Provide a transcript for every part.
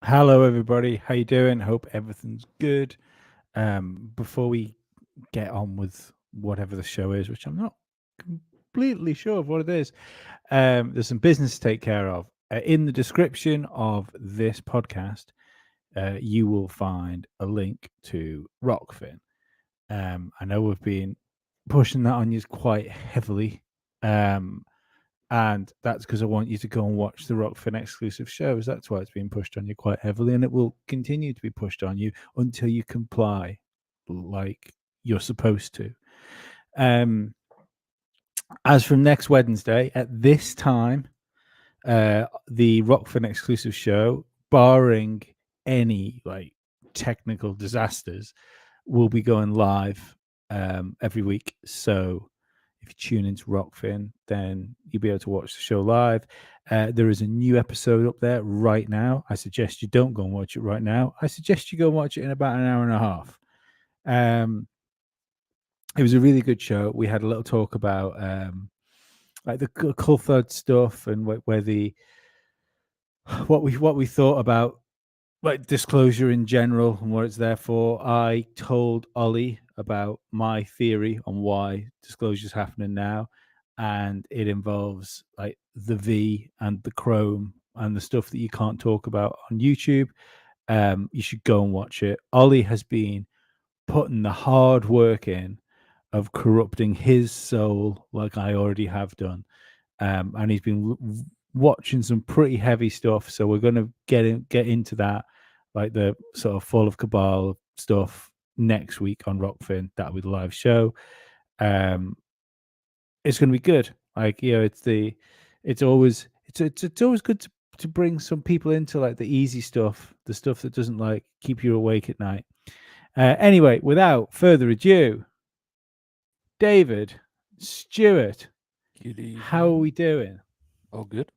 Hello, everybody. How you doing? Hope everything's good. Before we get on with whatever the show is, which I'm not completely sure of what it is, there's some business to take care of. In the description of this podcast, you will find a link to Rockfin. I know we've been pushing that on you quite heavily. And that's because I want you to go and watch the Rockfin exclusive shows. That's why it's being pushed on you quite heavily, and it will continue to be pushed on you until you comply like you're supposed to. As from next Wednesday at this time, the Rockfin exclusive show, barring any like technical disasters, will be going live every week. So if you tune into Rockfin, then you'll be able to watch the show live. There is a new episode up there right now. I suggest you don't go and watch it right now. I suggest you go and watch it in about an hour and a half. It was a really good show. We had a little talk about like the Coulthard stuff and where the what we thought about like disclosure in general and what it's there for. I told Ollie about my theory on why disclosure is happening now, and it involves like the V and the Chrome and the stuff that you can't talk about on YouTube. You should go and watch it. Ollie has been putting the hard work in of corrupting his soul like I already have done. And he's been watching some pretty heavy stuff. So we're going to get into that, like the sort of fall of Cabal stuff next week on Rockfin. That'll be the live show. It's going to be good. Like, you know, it's always good to bring some people into like the easy stuff, the stuff that doesn't like keep you awake at night. Anyway, without further ado, David, Stuart, how are we doing? Oh, good.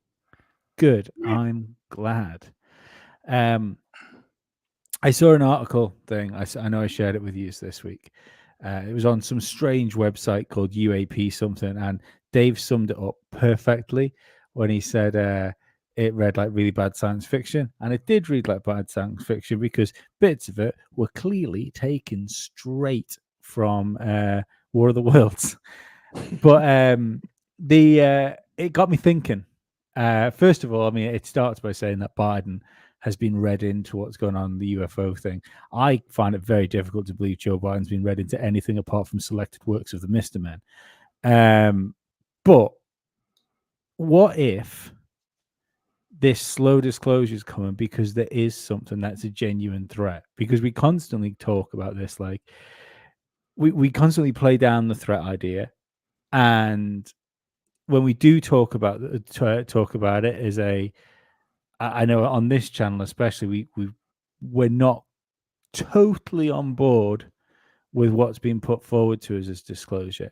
Good. I'm glad. I saw an article thing. I know I shared it with you this week. It was on some strange website called UAP something, and Dave summed it up perfectly when he said it read like really bad science fiction, and it did read like bad science fiction because bits of it were clearly taken straight from War of the Worlds. But it got me thinking. First of all, I mean, it starts by saying that Biden has been read into what's going on in the UFO thing. I find it very difficult to believe Joe Biden's been read into anything apart from selected works of the Mr. Men. But what if this slow disclosure is coming because there is something that's a genuine threat? Because we constantly talk about this, like we constantly play down the threat idea, and when we do talk about it as a, I know on this channel especially, we're not totally on board with what's been put forward to us as disclosure.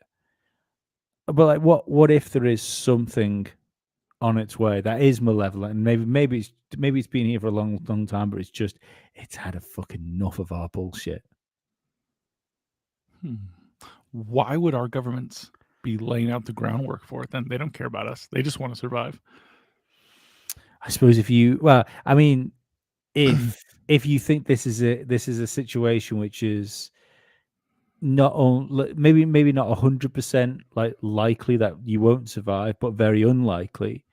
But like, what if there is something on its way that is malevolent, and maybe it's been here for a long time, but it's had a fucking enough of our bullshit. Why would our governments be laying out the groundwork for it then? They don't care about us. They just want to survive. I suppose if you, well, I mean, if you think this is a situation which is not only maybe not 100% like likely that you won't survive, but very unlikely,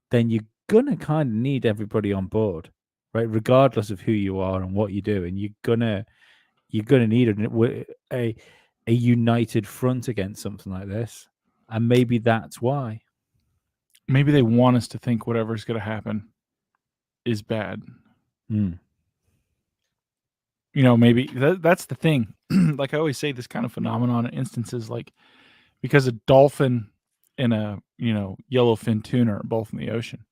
then you're gonna kind of need everybody on board, right? Regardless of who you are and what you do, and you're gonna need a united front against something like this, and maybe that's why. Maybe they want us to think whatever's going to happen is bad. You know, maybe that's the thing. Like I always say, this kind of phenomenon in instances like because a dolphin and a yellowfin tuna are both in the ocean.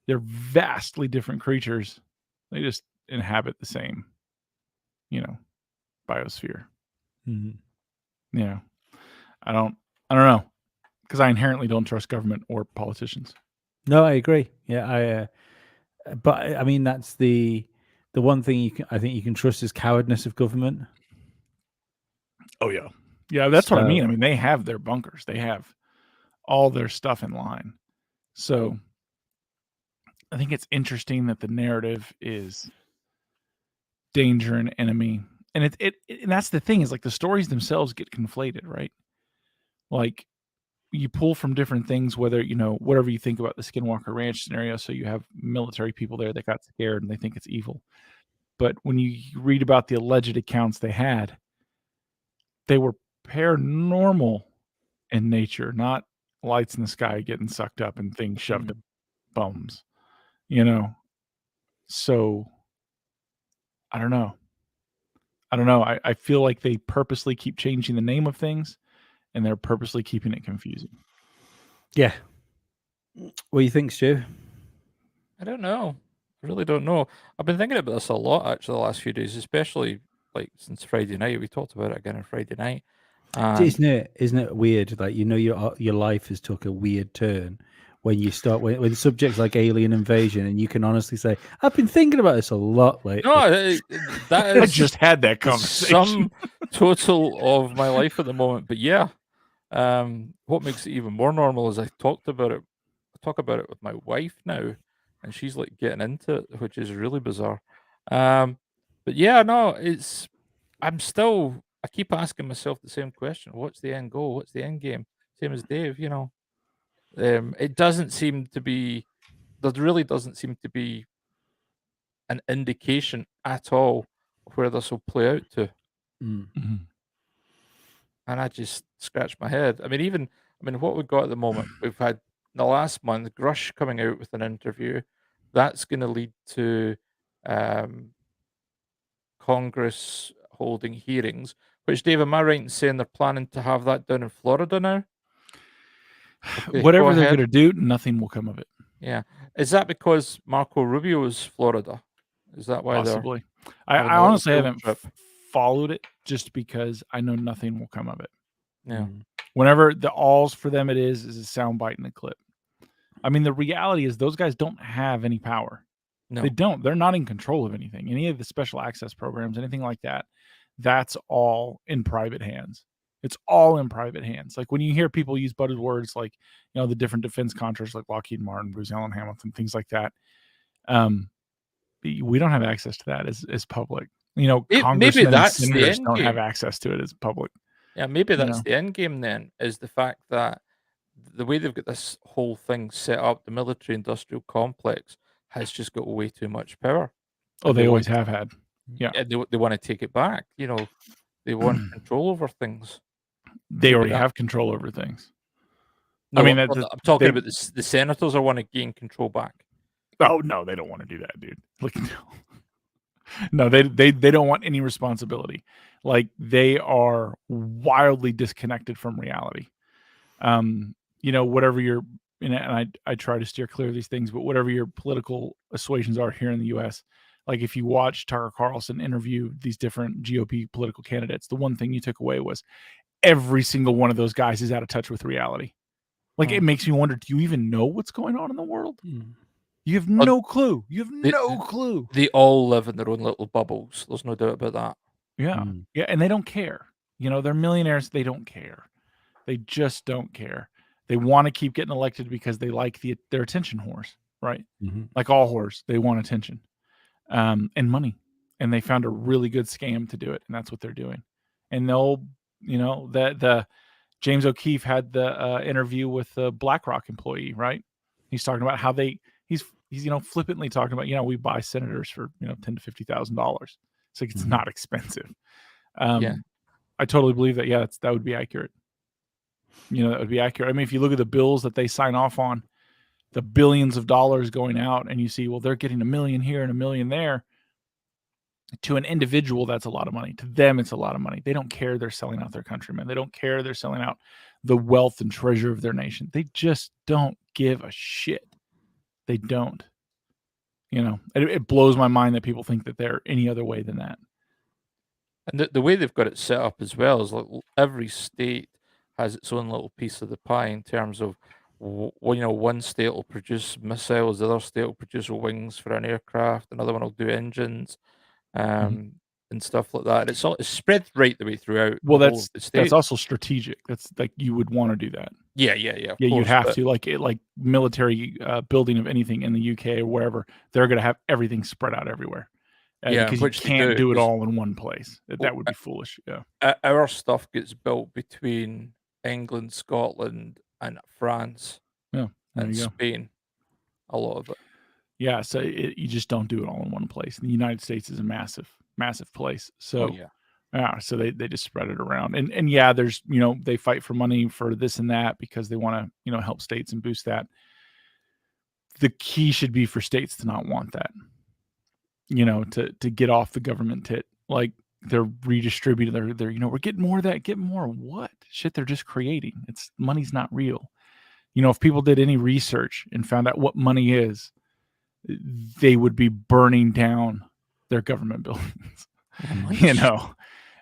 They're vastly different creatures. They just inhabit the same, biosphere. I don't know, because I inherently don't trust government or politicians. No, I agree. Yeah, but I mean that's the one thing I think you can trust is cowardness of government. Oh yeah, that's what I mean. I mean, they have their bunkers. They have all their stuff in line. So I think it's interesting that the narrative is danger and enemy, and and that's the thing, is like the stories themselves get conflated, right? Like, you pull from different things, whether, whatever you think about the Skinwalker Ranch scenario. So you have military people there that got scared and they think it's evil. But when you read about the alleged accounts they were paranormal in nature, not lights in the sky getting sucked up and things shoved up bums, you know? So I don't know. I feel like they purposely keep changing the name of things, and they're purposely keeping it confusing. Yeah. What do you think, Stu? I don't know. I really don't know. I've been thinking about this a lot actually the last few days, especially like since Friday night. We talked about it again on Friday night. And Isn't it weird? Like, your life has took a weird turn when you start when subjects like alien invasion, and you can honestly say, I've been thinking about this a lot lately. no, that I is just had that the conversation. sum total of my life at the moment. But yeah, what makes it even more normal is I talk about it with my wife now, and she's like getting into it, which is really bizarre. But yeah, no, I keep asking myself the same question: what's the end goal? What's the end game? Same as Dave, it doesn't seem to be. There really doesn't seem to be an indication at all of where this will play out to. Mhm. And I just scratch my head. What we've got at the moment, we've had in the last month Grush coming out with an interview. That's going to lead to um, Congress holding hearings. Which, Dave, am I right in saying they're planning to have that down in Florida now? Okay, go Whatever they're ahead. going to do, nothing will come of it. Yeah, is that because Marco Rubio is Florida? Is that why they're Possibly. having I a little honestly field haven't trip? followed it, just because I know nothing will come of it. Yeah, Whenever the alls for them it is a soundbite in a clip. I mean, the reality is those guys don't have any power. They no, don't. They're not in control of anything. Any of the special access programs, anything like that, that's all in private hands. It's all in private hands. Like when you hear people use buzzwords like, the different defense contractors like Lockheed Martin, Booz Allen Hamilton, things like that. We don't have access to that as public. maybe Congressmen and that's the senators end don't have game. access to it as public. Yeah, maybe You that's know, the end game then, is the fact that the way they've got this whole thing set up, the military industrial complex has just got way too much power. oh, And they they want always have had. Yeah, they want to take it back. They want control over things. they Maybe already that have control over things. I no, mean, I'm talking they. about the senators are want to gain control back. Oh no, they don't want to do that, dude. Like, no, they don't want any responsibility. Like, they are wildly disconnected from reality. Whatever your and I try to steer clear of these things, but whatever your political assuasions are here in the U.S., like if you watch Tucker Carlson interview these different GOP political candidates, the one thing you took away was every single one of those guys is out of touch with reality. Like, it makes me wonder, do you even know what's going on in the world? You have no clue. You have They, no clue. they all live in their own little bubbles. There's no doubt about that. Yeah. Yeah. And they don't care. They're millionaires. They don't care. They just don't care. They want to keep getting elected because they like their attention whores, right? Like all whores, they want attention and money. And they found a really good scam to do it. And that's what they're doing. And they'll, the James O'Keefe had the interview with the BlackRock employee, right? He's talking about how he's flippantly talking about, we buy senators for, $10,000 to $50,000. It's like, it's not expensive. Yeah. I totally believe that. Yeah, that would be accurate. That would be accurate. I mean, if you look at the bills that they sign off on, the billions of dollars going out, and you see, well, they're getting $1 million here and $1 million there. To an individual, that's a lot of money. To them, it's a lot of money. They don't care they're selling out their countrymen. They don't care they're selling out the wealth and treasure of their nation. They just don't give a shit. They don't. It blows my mind that people think that they're any other way than that. And the way they've got it set up as well is like every state has its own little piece of the pie in terms of, one state will produce missiles, the other state will produce wings for an aircraft, another one will do engines. and stuff like that. And it's spread right the way throughout Well, the whole of the that's state. also strategic. That's like you would want to do that. Yeah, of Yeah, course, you'd have but to like military building of anything in the UK or wherever. They're going to have everything spread out everywhere. Yeah, Because you which they can't do it 'cause all in one place. That would be foolish. Yeah. our stuff gets built between England, Scotland, and France Yeah. There and you go. Spain. A lot of it. Yeah. So you just don't do it all in one place. The United States is a massive, massive place. So Oh yeah. yeah, so they just spread it around. And yeah, there's, you know, they fight for money for this and that because they want to, you know, help states and boost that. The key should be for states to not want that. You know, to get off the government tit. Like they're redistributing, they're you know, we're getting more of that, get more what? Shit they're just creating. It's money's not real. You know, if people did any research and found out what money is, they would be burning down their government buildings. You know.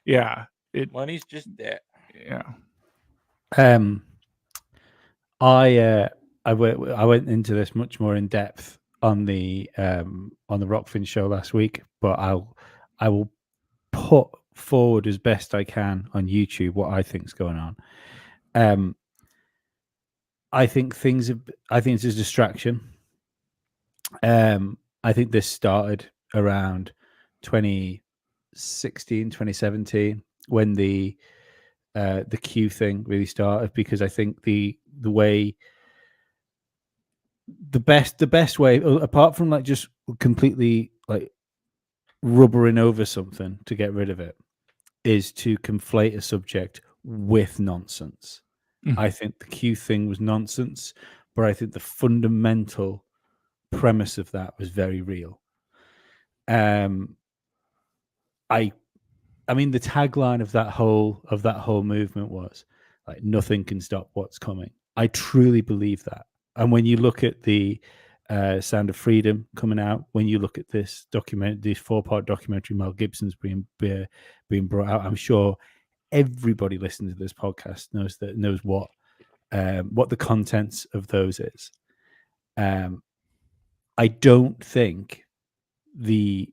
Yeah. Money's just debt. Yeah. I went into this much more in depth on the Rockfin show last week, but I will put forward as best I can on YouTube what I think's going on. I think it's a distraction. I think this started around 2016, 2017 when the Q thing really started, because I think the best way, apart from like just completely like rubbering over something to get rid of it, is to conflate a subject with nonsense. I think the Q thing was nonsense, but I think the fundamental premise of that was very real. I mean, the tagline of that whole movement was like, nothing can stop what's coming. I truly believe that. And when you look at the Sound of Freedom coming out, when you look at this 4-part documentary Mel Gibson's being brought out, I'm sure everybody listening to this podcast knows what the contents of those is. I don't think the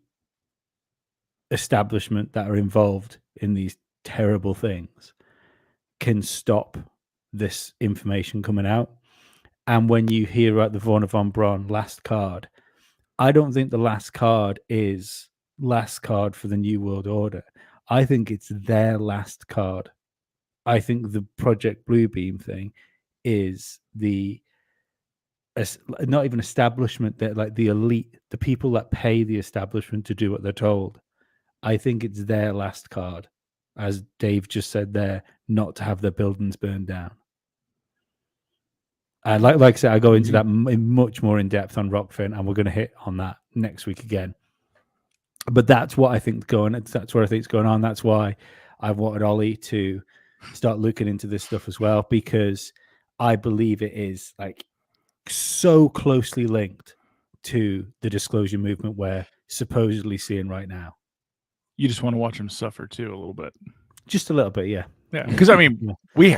establishment that are involved in these terrible things can stop this information coming out. And when you hear about the Warner von Braun last card, I don't think the last card is last card for the New World Order. I think it's their last card. I think the Project Bluebeam thing is not even establishment, that like the elite, the people that pay the establishment to do what they're told. I think it's their last card, as Dave just said there, not to have their buildings burned down. And like I said, I go into that much more in depth on Rockfin, and we're going to hit on that next week again. But that's what I think that's what I think is going on. That's why I've wanted Ollie to start looking into this stuff as well, because I believe it is like so closely linked to the disclosure movement we're supposedly seeing right now. You just want to watch them suffer too a little bit. Just a little bit, yeah. Yeah, because I mean, we've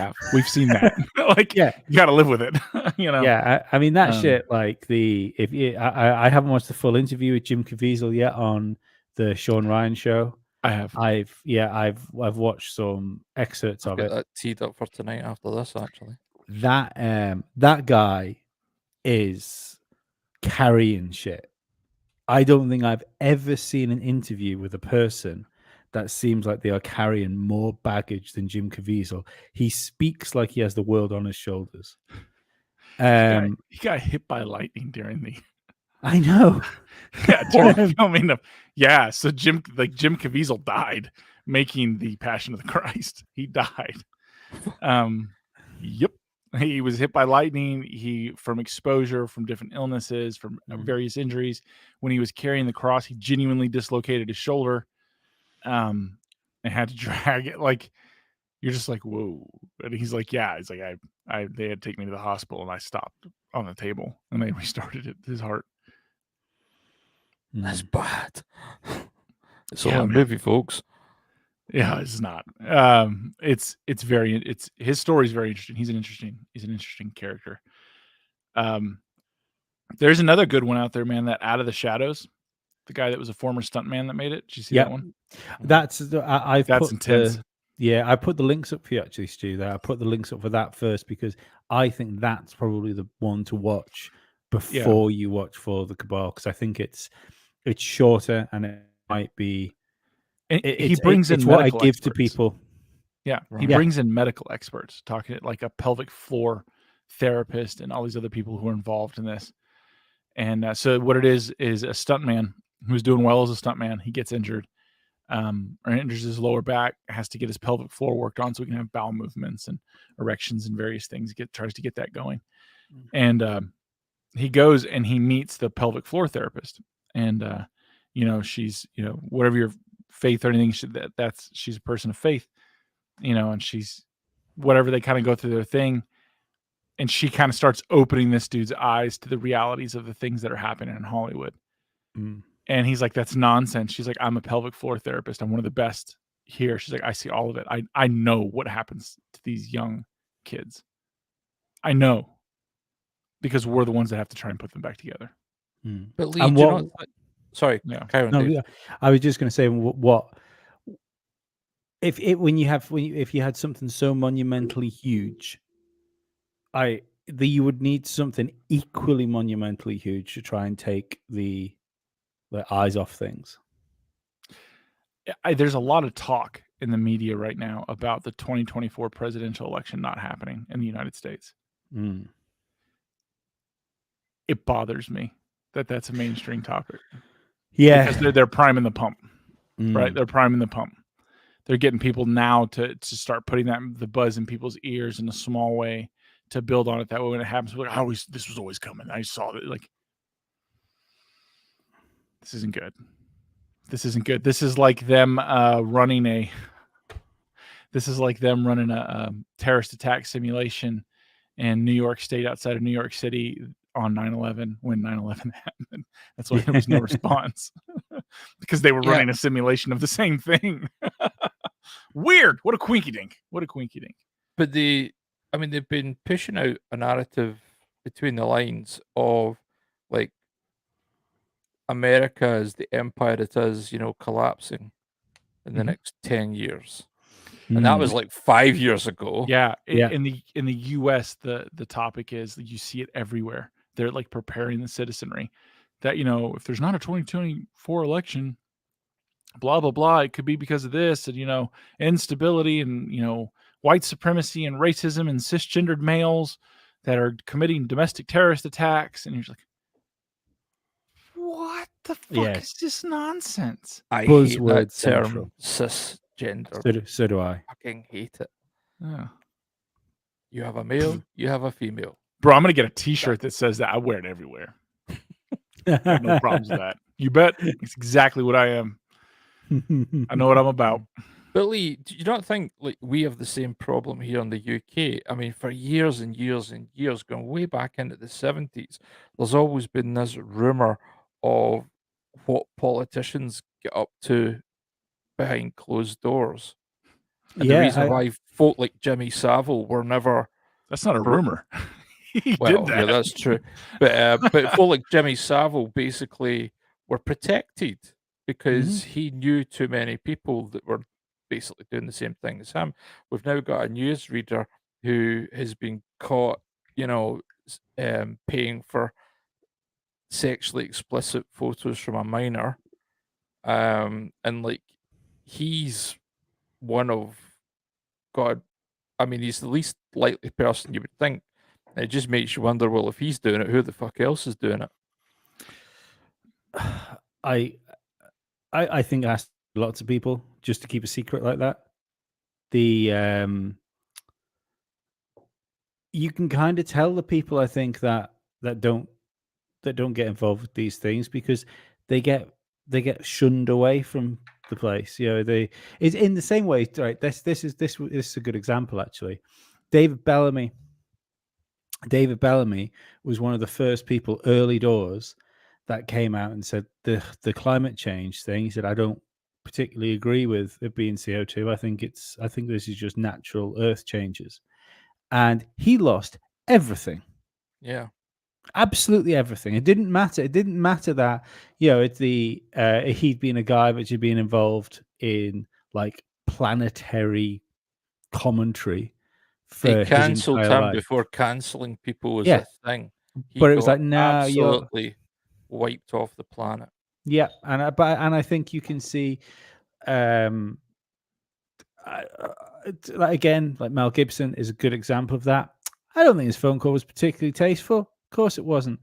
seen that. Like, yeah, you got to live with it. You know. Yeah, I mean that shit. Like I haven't watched the full interview with Jim Caviezel yet on the Sean Ryan show. I have. I've watched some excerpts of it. That teed up for tonight after this, actually. That guy is carrying shit. I don't think I've ever seen an interview with a person that seems like they are carrying more baggage than Jim Caviezel. He speaks like he has the world on his shoulders. He got hit by lightning during the. I know. During filming of. Yeah, so Jim Caviezel died making the Passion of the Christ. He died. Yep. He was hit by lightning. From exposure, from different illnesses, from various injuries. When he was carrying the cross, he genuinely dislocated his shoulder. And had to drag it. Like, you're just like, whoa. And he's like, yeah. He's like, they had to take me to the hospital, and I stopped on the table, and they restarted his heart. That's bad. It's all a movie, folks. Yeah, it's not. His story is very interesting. He's an interesting character. There's another good one out there, man. That Out of the Shadows. the guy that was a former stuntman that made it. Did you see Yeah. that one? That's I've That's put intense. I put the links up for you actually, Stu. There, I put the links up for that first because I think that's probably the one to watch before you watch For the Cabal, because I think it's shorter and it might be. And he brings in it's what I medical give to experts. people. Yeah, he Right. Yeah. brings in medical experts, talking like a pelvic floor therapist and all these other people who are involved in this. And so what it is a stuntman who's doing well as a stuntman. He gets injured, or injures his lower back, has to get his pelvic floor worked on so he can have bowel movements and erections and various things. Tries to get that going, and he goes and he meets the pelvic floor therapist, and she's whatever your faith or anything, she's a person of faith, and she's whatever, they kind of go through their thing. And she kind of starts opening this dude's eyes to the realities of the things that are happening in Hollywood. And he's like, that's nonsense. She's like, I'm a pelvic floor therapist. I'm one of the best here. She's like, I see all of it. I know what happens to these young kids. I know, because we're the ones that have to try and put them back together. But Lee, And do you what- not? Sorry, Yeah. carry on, No, Dave. yeah, I was just going to say what if you had something so monumentally huge, you would need something equally monumentally huge to try and take the eyes off things. There's a lot of talk in the media right now about the 2024 presidential election not happening in the United States. It bothers me that that's a mainstream topic. Yeah, Because they're priming the pump, right? Mm. They're priming the pump. They're getting people now to start putting the buzz in people's ears in a small way to build on it. That way, when it happens, we're like, this was always coming. I saw it. Like, this isn't good. This isn't good. This is like them running a terrorist attack simulation in New York State, outside of New York City, on 9/11, when 9/11 happened. That's why there was no response, because they were running a simulation of the same thing. Weird. What a quinky dink. But they've been pushing out a narrative between the lines of, like, America as the empire it is, collapsing in the next 10 years. And that was like 5 years ago. Yeah. Yeah. In the US, the topic is that you see it everywhere. They're like preparing the citizenry that, if there's not a 2024 election, blah, blah, blah, it could be because of this, and, instability and, white supremacy and racism and cisgendered males that are committing domestic terrorist attacks. And you're just like, what the fuck is this nonsense? I hate Buzzword that term, central. cisgender. So do I. Fucking hate it. Yeah. You have a male, you have a female. Bro, I'm going to get a t-shirt that says that. I wear it everywhere. Got no problems with that. You bet. It's exactly what I am. I know what I'm about. But Lee, do you not think, like, we have the same problem here in the UK? I mean, for years and years and years, going way back into the 70s, there's always been this rumor of what politicians get up to behind closed doors. And the reason why folk like Jimmy Savile were never... That's not a rumor. He Well, did that. yeah, that's true. But folk like Jimmy Savile basically were protected because he knew too many people that were basically doing the same thing as him. We've now got a newsreader who has been caught, paying for sexually explicit photos from a minor. And like, he's one of he's the least likely person you would think. It just makes you wonder, well, if he's doing it, who the fuck else is doing it? I think I asked lots of people just to keep a secret like that. You can kind of tell the people, I think, that don't get involved with these things because they get shunned away from the place. It's in the same way, right? This is a good example, actually. David Bellamy was one of the first people early doors that came out and said the climate change thing. He said, I don't particularly agree with it being CO2. I think this is just natural earth changes. And he lost everything. Yeah. Absolutely everything. It didn't matter. It didn't matter that, it's he'd been a guy that had been involved in like planetary commentary They for his cancelled entire him life. before cancelling people was Yeah. a thing. He But it was got like, no, you're absolutely wiped off the planet. yeah, and I think you can see, um, like again, like Mel Gibson is a good example of that. I don't think his phone call was particularly tasteful. Of course, it wasn't.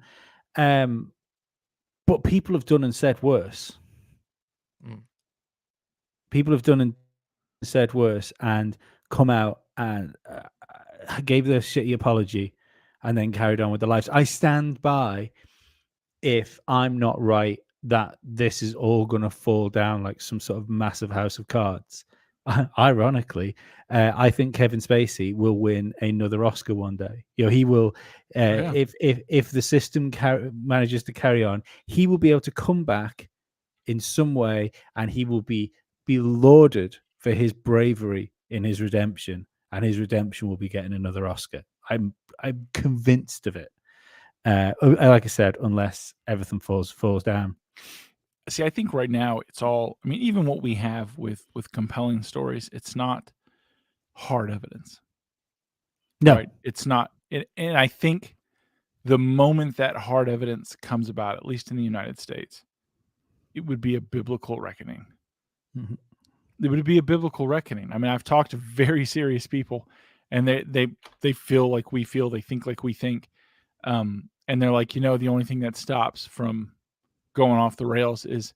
But people have done and said worse. Mm. People have done and said worse, and come out and gave their shitty apology, and then carried on with their lives. I stand by. If I'm not right, that this is all going to fall down like some sort of massive house of cards. Ironically, I think Kevin Spacey will win another Oscar one day. He will. Yeah. If the system manages to carry on, he will be able to come back in some way, and he will be lauded for his bravery in his redemption, and his redemption will be getting another Oscar. I'm convinced of it. Like I said, unless everything falls down. See, I think right now it's all. I mean, even what we have with compelling stories, it's not hard evidence. No, Right? It's not. And I think the moment that hard evidence comes about, at least in the United States, it would be a biblical reckoning. Mhm. It would be a biblical reckoning. I mean, I've talked to very serious people, and they feel like we feel, they think like we think, and they're like, the only thing that stops from going off the rails is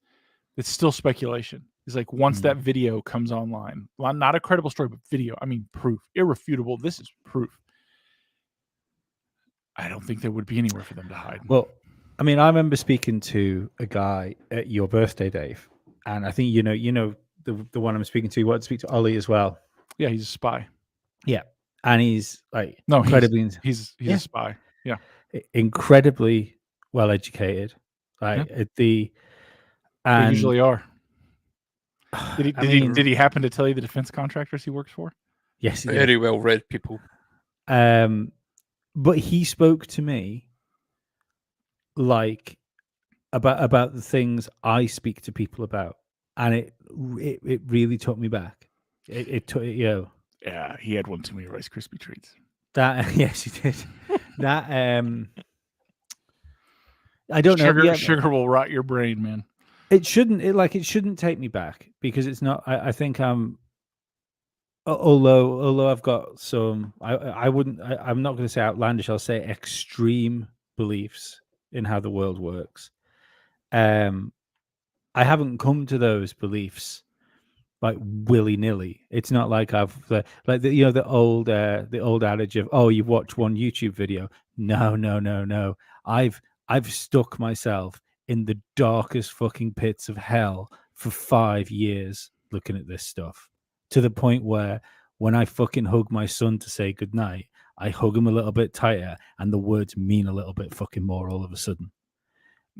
it's still speculation. It's like once that video comes online, not a credible story, but video. I mean, proof, irrefutable. This is proof. I don't think there would be anywhere for them to hide. Well, I mean, I remember speaking to a guy at your birthday, Dave, and I think you know the one I'm speaking to. You want to speak to Ollie as well? Yeah, he's a spy. Yeah, and he's like No, incredibly he's yeah. a spy. Yeah, incredibly well educated. Like Yeah. at they and usually are. Did I he happen to tell you the defense contractors he works for? yes, he did. Very well read people. But he spoke to me like about the things I speak to people about, and it really took me back. It took Yeah, he had one too many Rice Krispie treats. that yes, he did. That I don't know. Yeah, Sugar will rot your brain, man. it shouldn't. It shouldn't take me back because it's not. I think I'm. Although I've got some, I wouldn't. I'm not going to say outlandish. I'll say extreme beliefs in how the world works. I haven't come to those beliefs like willy nilly. It's not like I've like the old adage of, oh, you've watched one YouTube video. No. I've stuck myself in the darkest fucking pits of hell for 5 years looking at this stuff, to the point where when I fucking hug my son to say goodnight, I hug him a little bit tighter, and the words mean a little bit fucking more all of a sudden.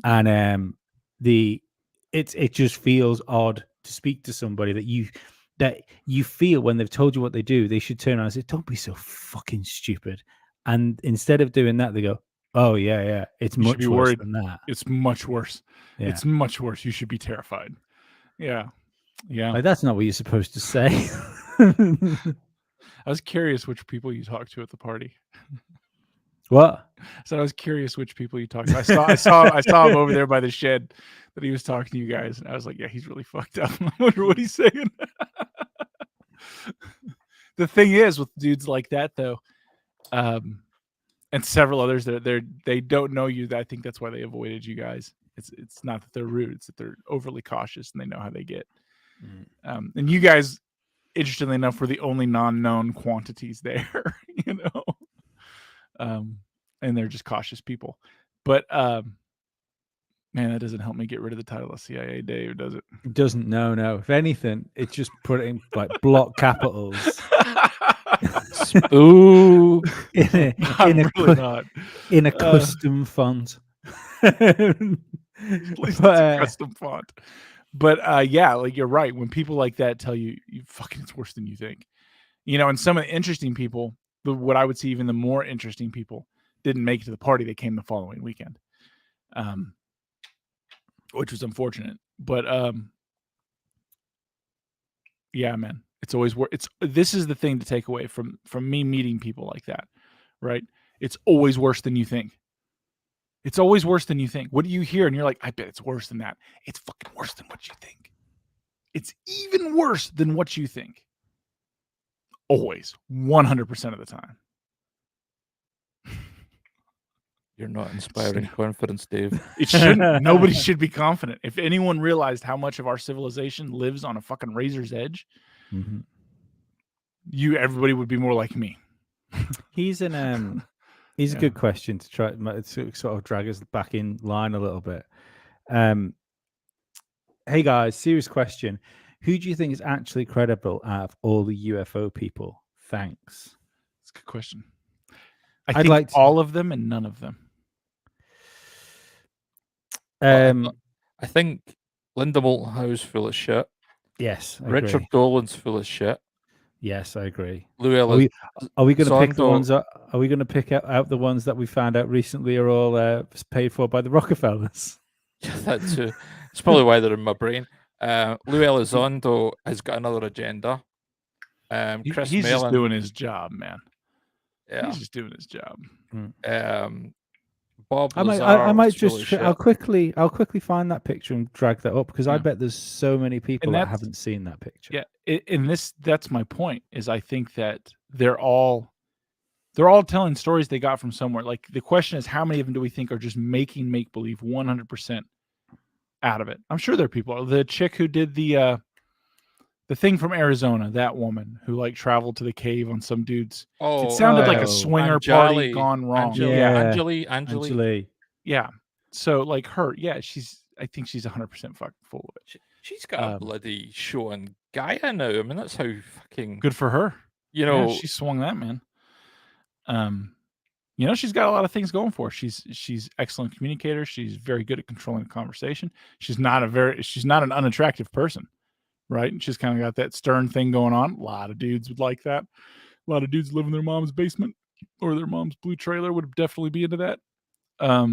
And it just feels odd to speak to somebody that you feel when they've told you what they do, they should turn around and say, "Don't be so fucking stupid." And instead of doing that, they go, "Oh yeah, it's much be worse worried. than that. It's much worse. Yeah. It's much worse. You should be terrified." Yeah. Like that's not what you're supposed to say. I was curious which people you talked to at the party. What? So I was curious which people you talked to. I saw him over there by the shed that he was talking to you guys, and I was like, yeah, he's really fucked up. I wonder what he's saying. The thing is with dudes like that, though, and several others that they don't know you. I think that's why they avoided you guys. It's not that they're rude; it's that they're overly cautious and they know how they get. And you guys, interestingly enough, were the only non-known quantities there. And they're just cautious people. But man, that doesn't help me get rid of the title of CIA, Dave, does it? It doesn't. No. If anything, it's just putting like block capitals. Ooh. in a custom font. At least it's a custom font. But yeah, like you're right. When people like that tell you fucking it's worse than you think. And some of the interesting people, what I would see even the more interesting people didn't make it to the party. They came the following weekend, which was unfortunate. But yeah, man, it's always this is the thing to take away from me meeting people like that, right? It's always worse than you think. It's always worse than you think. What do you hear? And you're like, I bet it's worse than that. It's fucking worse than what you think. It's even worse than what you think. Always, 100% of the time. You're not inspiring confidence, Dave. It shouldn't. Nobody should be confident. If anyone realized how much of our civilization lives on a fucking razor's edge, everybody would be more like me. He's a good question to try to sort of drag us back in line a little bit. Hey guys, serious question. Who do you think is actually credible out of all the UFO people? Thanks. That's a good question. I'd like all of them and none of them. I think Linda Moulton Howe's full of shit. Yes, I Richard agree. Dolan's full of shit. Yes, I agree. Are we going to pick the ones? Are we going to pick out the ones that we found out recently are all paid for by the Rockefellers? Yeah, that's it's probably why they're in my brain. Lou Elizondo has got another agenda. Chris he's Mellon, just doing his job, man. Yeah, he's just doing his job. Bob I Lazar, might just I'll quickly find that picture and drag that up because I bet there's so many people that haven't seen that picture. Yeah, and that's my point. Is I think that they're all telling stories they got from somewhere. Like the question is, how many of them do we think are just making make believe 100% out of it? I'm sure there are people. The chick who did the thing from Arizona, that woman who like traveled to the cave on some dude's. It sounded like a swinger party gone wrong. Angeli. Yeah. So like her, I think she's 100% fucking full of it. She's got a bloody show in Gaia now. I mean, that's how fucking good for her. You know, she swung that, man. You know, she's got a lot of things going for her. She's excellent communicator. She's very good at controlling the conversation. She's not an unattractive person. Right. And she's kind of got that stern thing going on. A lot of dudes would like that. A lot of dudes live in their mom's basement or their mom's blue trailer would definitely be into that. I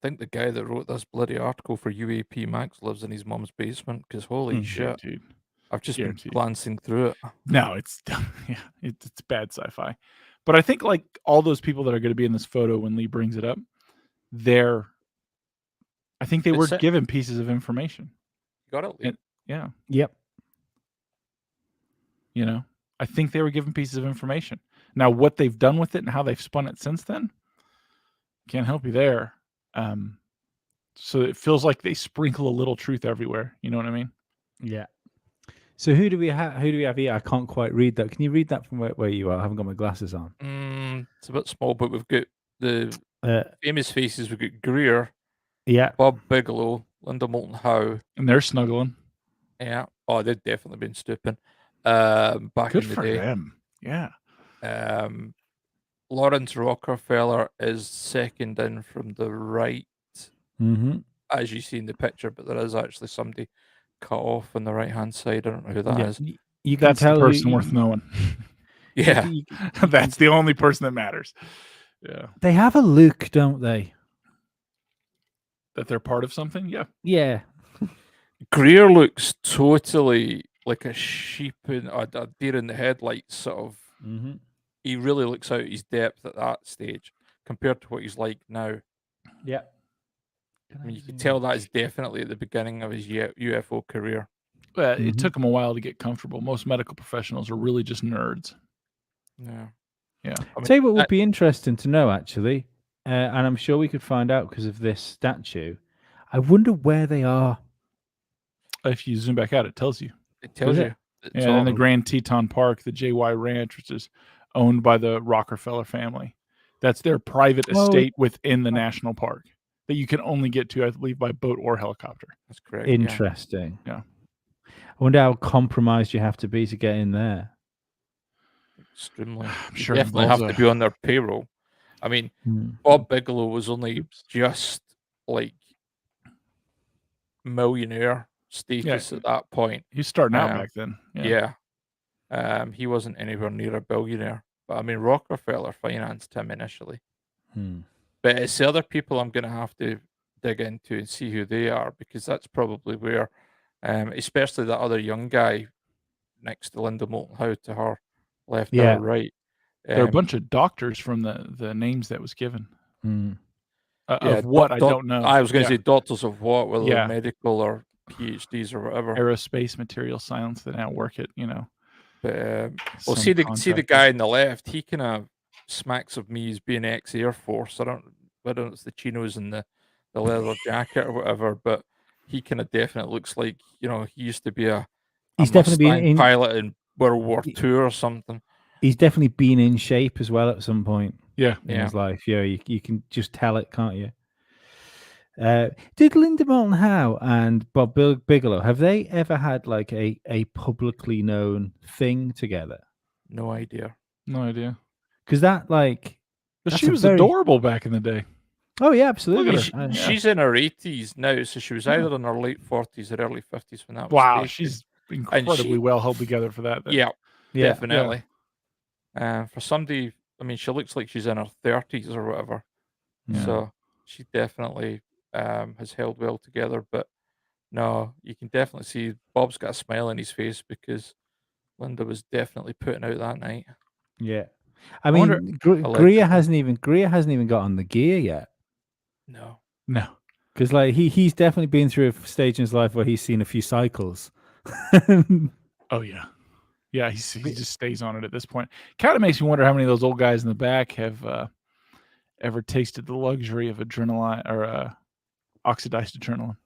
think the guy that wrote this bloody article for UAP Max lives in his mom's basement because holy shit, dude. I've just been glancing through it. No, it's bad sci-fi. But I think like all those people that are going to be in this photo when Lee brings it up, I think they were given pieces of information. You got it, Lee? Yeah. Yep. You know, I think they were given pieces of information. Now, what they've done with it and how they've spun it since then, can't help you there. So it feels like they sprinkle a little truth everywhere. You know what I mean? Yeah. So who do we have here? I can't quite read that. Can you read that from where you are? I haven't got my glasses on. It's a bit small, but we've got the famous faces. We've got Greer, Bob Bigelow, Linda Moulton Howe, and they're snuggling. Yeah. Oh, they've definitely been stooping. Back Good in the for day. them. Yeah. Lawrence Rockefeller is second in from the right, as you see in the picture, but there is actually somebody cut off on the right-hand side. I don't know who that is. You can That's tell the person worth knowing. Yeah. That's the only person that matters. Yeah. They have a look, don't they? That they're part of something? Yeah. Yeah. Greer looks totally like a sheep in a deer in the headlights sort of. He really looks out his depth at that stage compared to what he's like now. Yeah. I mean, you can tell that is definitely at the beginning of his UFO career. It took him a while to get comfortable. Most medical professionals are really just nerds. Yeah. Yeah. I mean, tell you what would be interesting to know, actually, and I'm sure we could find out because of this statue. I wonder where they are. If you zoom back out, it tells you. It tells you. Yeah, in the Grand Teton Park, the JY Ranch, which is owned by the Rockefeller family. That's their private estate within the national park that you can only get to, I believe, by boat or helicopter. That's correct. Interesting. Yeah. I wonder how compromised you have to be to get in there. Extremely. I'm sure you definitely have to be on their payroll. I mean, Bob Bigelow was only just like millionaire status at that point. He was starting out back then. Yeah. He wasn't anywhere near a billionaire. But I mean, Rockefeller financed him initially. But it's the other people I'm going to have to dig into and see who they are, because that's probably where, especially that other young guy next to Linda Moulton Howe, to her left or Yeah. right. There are a bunch of doctors from the names that was given. Of what I don't know. I was going to say doctors of what, whether Yeah. they're medical or PhDs or whatever. Aerospace material science that now work at, But some well, see the contractor. guy on the left. He kind of smacks of me as being ex-Air Force. I don't know if it's the chinos and the leather jacket or whatever, but he kind of definitely looks like, he used to be a He's definitely been Mustang in pilot in World War II or something. He's definitely been in shape as well at some point Yeah. in his life. Yeah, you can just tell it, can't you? Did Linda Moulton Howe and Bob Bigelow, have they ever had like a publicly known thing together? No idea. No idea. Because that But she was adorable back in the day. Oh yeah, absolutely. Look at her. She's in her 80s now, so she was either in her late 40s or early 50s when that was Wow, taken. she's incredibly well held together for that. Yeah, definitely. For somebody, I mean, she looks like she's in her 30s or whatever. Yeah. So she definitely has held well together. But no, you can definitely see Bob's got a smile on his face because Linda was definitely putting out that night. Yeah. I mean, Greer hasn't even got on the gear yet. No. Because like he's definitely been through a stage in his life where he's seen a few cycles. Oh yeah. Yeah, he just stays on it at this point. Kind of makes me wonder how many of those old guys in the back have ever tasted the luxury of adrenaline or oxidized adrenaline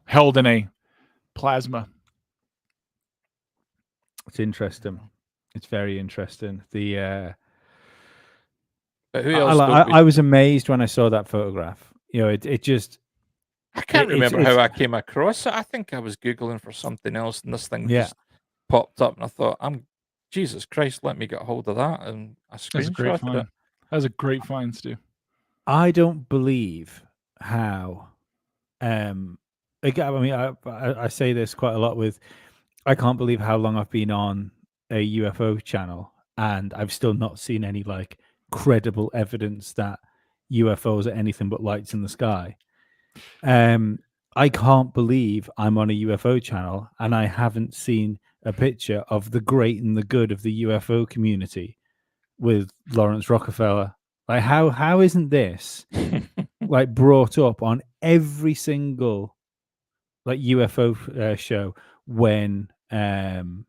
held in a plasma. It's interesting. It's very interesting. But who else? I was amazed when I saw that photograph. It just. I can't remember how I came across it. I think I was Googling for something else, and this thing just popped up, and I thought, Jesus Christ, let me get hold of that, and I screenshotted it. That was a great find, Stu. I don't believe how. Again, I mean, I say this quite a lot with. I can't believe how long I've been on a UFO channel, and I've still not seen any like credible evidence that UFOs are anything but lights in the sky. I can't believe I'm on a UFO channel and I haven't seen a picture of the great and the good of the UFO community with Lawrence Rockefeller. Like, how isn't this like brought up on every single like UFO show when I'm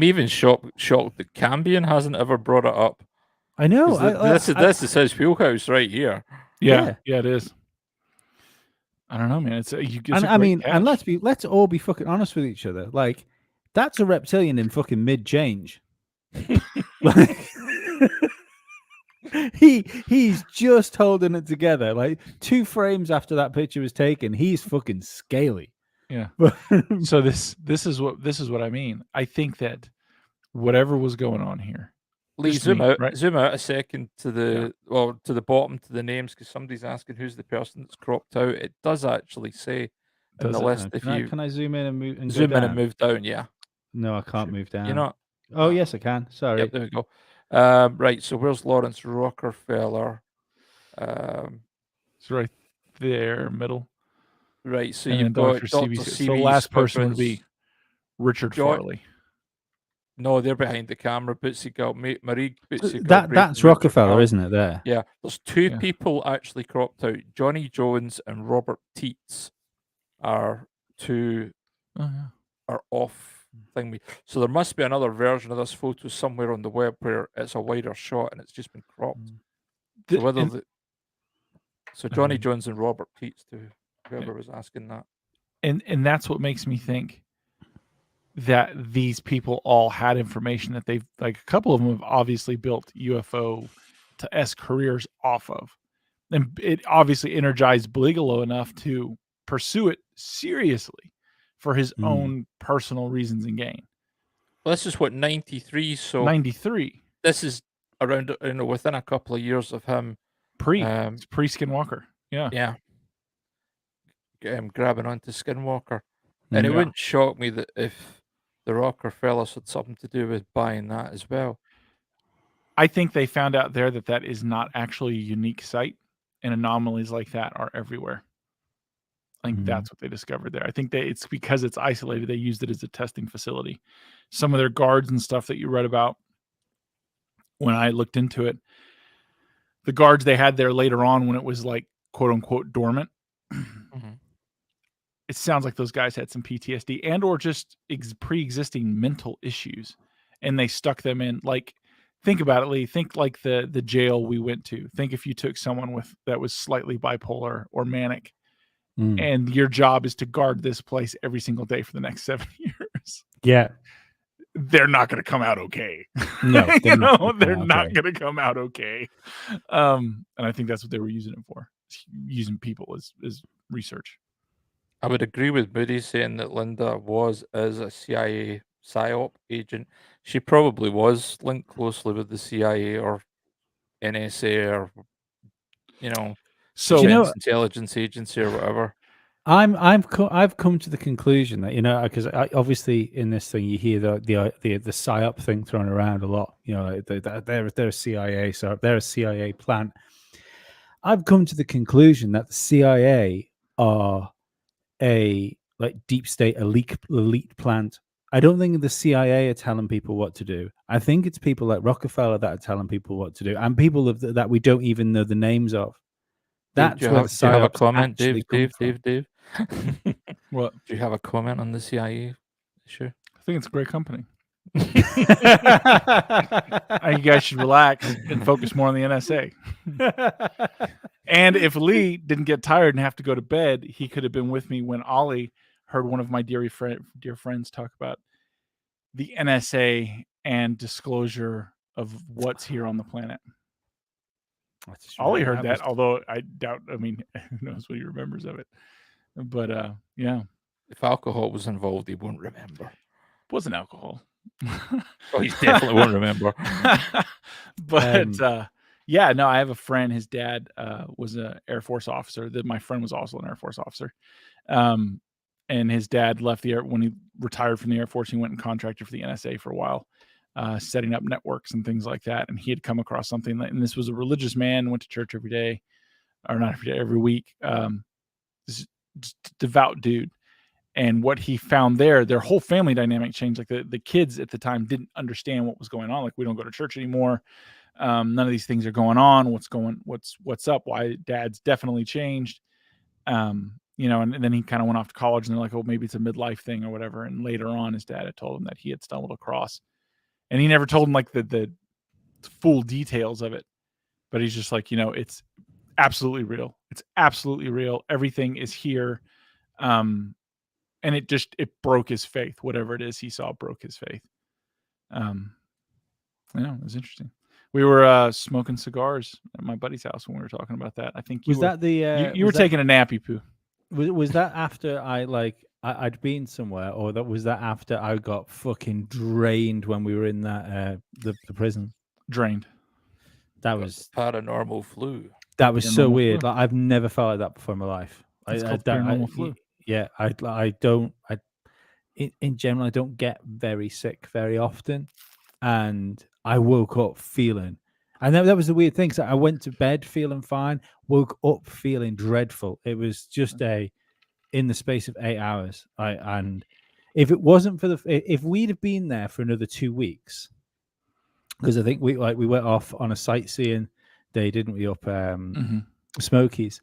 even shocked that Cambion hasn't ever brought it up. I know this is his wheelhouse right here. Yeah, it is. I don't know, man. And let's all be fucking honest with each other. Like, that's a reptilian in fucking mid-change. Like, he's just holding it together. Like 2 frames after that picture was taken, he's fucking scaly. Yeah. So this is what I mean. I think that whatever was going on here. Lee, zoom out a second to the to the bottom to the names, because somebody's asking who's the person that's cropped out. It does actually say in the list. Can I zoom in and move and zoom go in down? and move down? Yeah. No, I can't move down. You're not. Oh yes, I can. Sorry. Yep, there we go. Right. So where's Lawrence Rockefeller? It's right there, middle. Right. So and you've got Dr. CBC. So the last person would be Richard Farley. No, they're behind the camera. Bootsy got Marie. That's Rockefeller, isn't it? There. Yeah. There's 2 people actually cropped out. Johnny Jones and Robert Teets are 2 are off thing. So there must be another version of this photo somewhere on the web where it's a wider shot and it's just been cropped. So Johnny Jones and Robert Teets, to whoever was asking that. And that's what makes me think that these people all had information that they've, like, a couple of them have obviously built UFO-esque careers off of. And it obviously energized Bigelow enough to pursue it seriously for his own personal reasons and gain. Well, this is what, 93? So 93. This is around, within a couple of years of him. Pre-Skinwalker. Yeah. Yeah. Grabbing onto Skinwalker. And it wouldn't shock me that if the Rockefellers had something to do with buying that as well. I think they found out there that is not actually a unique site, and anomalies like that are everywhere. I think that's what they discovered there. I think it's because it's isolated. They used it as a testing facility. Some of their guards and stuff that you read about when I looked into it, the guards they had there later on when it was like quote unquote dormant. It sounds like those guys had some PTSD and or just pre-existing mental issues, and they stuck them in. Like, think about it, Lee. Think like the jail we went to. Think if you took someone that was slightly bipolar or manic, and your job is to guard this place every single day for the next 7 years. Yeah. They're not going to come out okay. No, they're not going to come out okay. And I think that's what they were using it for, using people as research. I would agree with Moody saying that Linda is a CIA PSYOP agent. She probably was linked closely with the CIA or NSA or, Defense Intelligence Agency or whatever. I've come to the conclusion that, because obviously in this thing you hear the PSYOP thing thrown around a lot. They're a CIA, so they're a CIA plant. I've come to the conclusion that the CIA are a deep state elite plant. I don't think the CIA are telling people what to do. I think it's people like Rockefeller that are telling people what to do, and people that we don't even know the names of. That's do you where have, the do you have a PSYOPs comment, actually come from. Dave? What? Do you have a comment on the CIA issue? I think it's a great company. You guys should relax and focus more on the NSA. And if Lee didn't get tired and have to go to bed, he could have been with me when Ollie heard one of my dear friends talk about the NSA and disclosure of what's here on the planet. Ollie heard that, although I doubt, who knows what he remembers of it. But yeah. If alcohol was involved, he won't remember. It wasn't alcohol. Oh, he definitely won't remember. But yeah, no, I have a friend. His dad was an Air Force officer. My friend was also an Air Force officer. And his dad left when he retired from the Air Force. He went and contracted for the NSA for a while, setting up networks and things like that. And he had come across something, and this was a religious man, went to church every day, or not every day, every week. This devout dude. And what he found there, their whole family dynamic changed. Like the kids at the time didn't understand what was going on. Like, we don't go to church anymore. None of these things are going on. What's up? Why dad's definitely changed. And then he kind of went off to college, and they're like, oh, maybe it's a midlife thing or whatever. And later on, his dad had told him that he had stumbled across, and he never told him like the full details of it. But he's just like, it's absolutely real. It's absolutely real. Everything is here. And it broke his faith. Whatever it is he saw broke his faith. It was interesting. We were smoking cigars at my buddy's house when we were talking about that. I think you were taking a nappy poo. Was that after I'd been somewhere, or was that after I got fucking drained when we were in that the prison? Drained. That was paranormal flu. That was so weird. Like, I've never felt like that before in my life. Paranormal flu. Yeah, in general, I don't get very sick very often, and I woke up feeling, and that was the weird thing. So I went to bed feeling fine, woke up feeling dreadful. It was just in the space of 8 hours. And if it wasn't for if we'd have been there for another 2 weeks, because I think we went off on a sightseeing day, didn't we, up Smokies.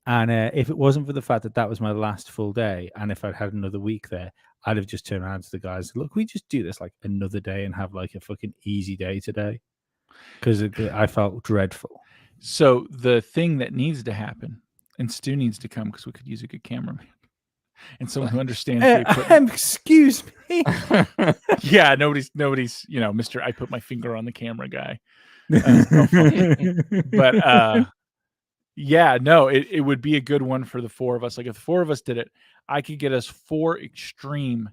And if it wasn't for the fact that was my last full day, and if I'd had another week there, I'd have just turned around to the guys and said, look, we just do this like another day and have like a fucking easy day today. Because I felt dreadful. So the thing that needs to happen, and Stu needs to come because we could use a good cameraman and someone who understands. Excuse me. Yeah, nobody's, Mr. I put my finger on the camera guy. But yeah, no, it would be a good one for the four of us. Like, if the four of us did it, I could get us 4 extreme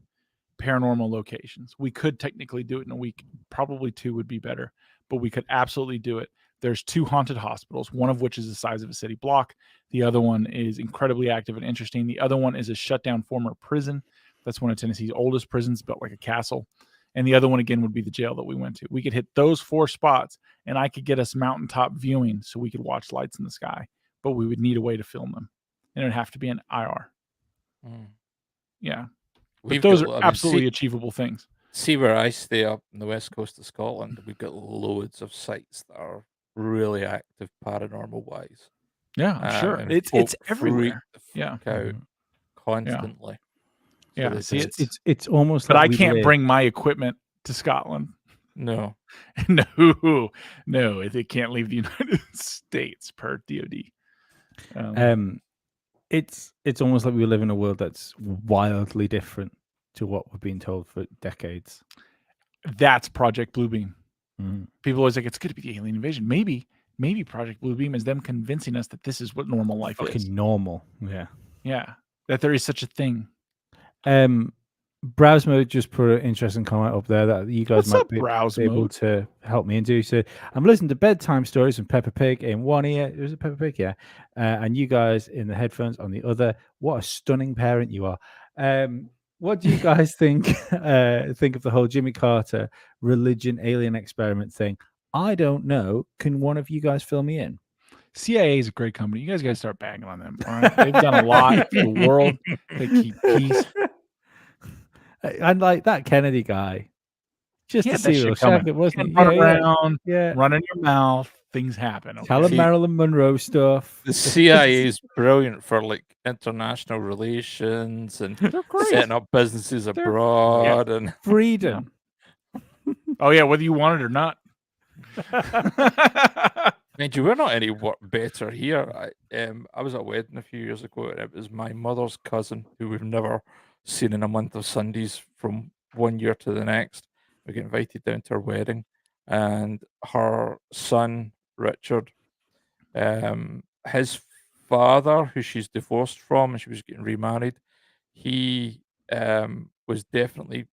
paranormal locations. We could technically do it in a week. Probably 2 would be better, but we could absolutely do it. There's 2 haunted hospitals, one of which is the size of a city block. The other one is incredibly active and interesting. The other one is a shut down former prison. That's one of Tennessee's oldest prisons, built like a castle. and the other one again would be the jail that we went to. We could hit those 4 spots, and I could get us mountaintop viewing so we could watch lights in the sky, but we would need a way to film them, and it would have to be an IR. Yeah. But those are absolutely achievable things. See where I stay up on the west coast of Scotland, we've got loads of sites that are really active paranormal wise. Yeah, I'm sure. and It's folk everywhere. freak the Yeah. fuck out constantly. So Yeah. they See, just- It's almost but like I we can't live- bring my equipment to Scotland. no. No, it can't leave the United States per DOD. It's almost like we live in a world that's wildly different to what we've been told for decades. That's Project Bluebeam. Mm. People always like, it's going to be the alien invasion. Maybe Project Bluebeam is them convincing us that this is what normal life Fucking is. normal. Yeah. Yeah, that there is such a thing. Browse Mode just put an interesting comment up there that you guys What's might up, be Browse able Mode? to help me into. So I'm listening to bedtime stories from Peppa Pig in one ear. Was it Peppa Pig? Yeah. And you guys in the headphones on the other. What a stunning parent you are. What do you guys think of the whole Jimmy Carter religion alien experiment thing? I don't know. Can one of you guys fill me in? CIA is a great company. You guys got to start bagging on them. All right? They've done a lot for the world. They keep peace. And like that Kennedy guy, just He a had that serial shit coming. chef, wasn't he? Run around, Yeah. run in your mouth. Things happen. Okay? Tell him See- Marilyn Monroe stuff. The CIA is brilliant for like international relations and They're great. setting up businesses abroad and Freedom. Oh yeah, whether you want it or not. mind you, we're not any better here. I was at a wedding a few years ago, and it was my mother's cousin who we've never seen in a month of Sundays from one year to the next. We get invited down to her wedding, and her son Richard, his father, who she's divorced from, and she was getting remarried, he was definitely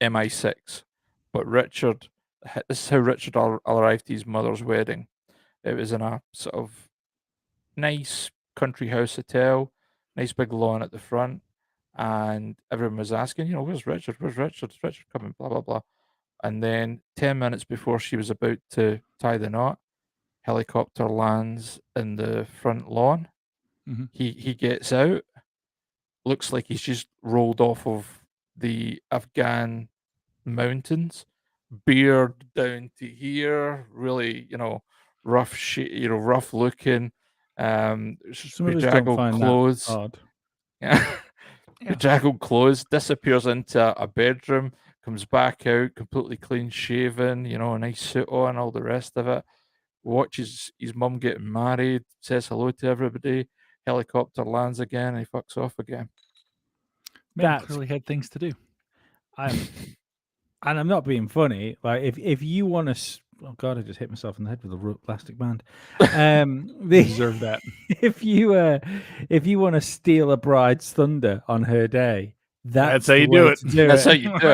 MI6, but Richard. This is how Richard arrived at his mother's wedding. It was in a sort of nice country house hotel, nice big lawn at the front, and everyone was asking, where's Richard? Where's Richard? Is Richard coming? Blah, blah, blah. And then 10 minutes before she was about to tie the knot, helicopter lands in the front lawn. Mhm. He gets out, looks like he's just rolled off of the Afghan mountains, beard down to here, really, rough shit, rough looking, Some of us don't bedraggled find clothes. that odd. Yeah. Yeah. Bedraggled clothes, disappears into a bedroom, comes back out completely clean shaven, a nice suit on, all the rest of it. Watches his mum getting married, says hello to everybody, helicopter lands again, and he fucks off again. Man That's- clearly had things to do. And I'm not being funny. Like if you want to, oh god, I just hit myself in the head with a plastic band. You deserve that. If you want to steal a bride's thunder on her day, that's how the you do way it. to do That's it. how you do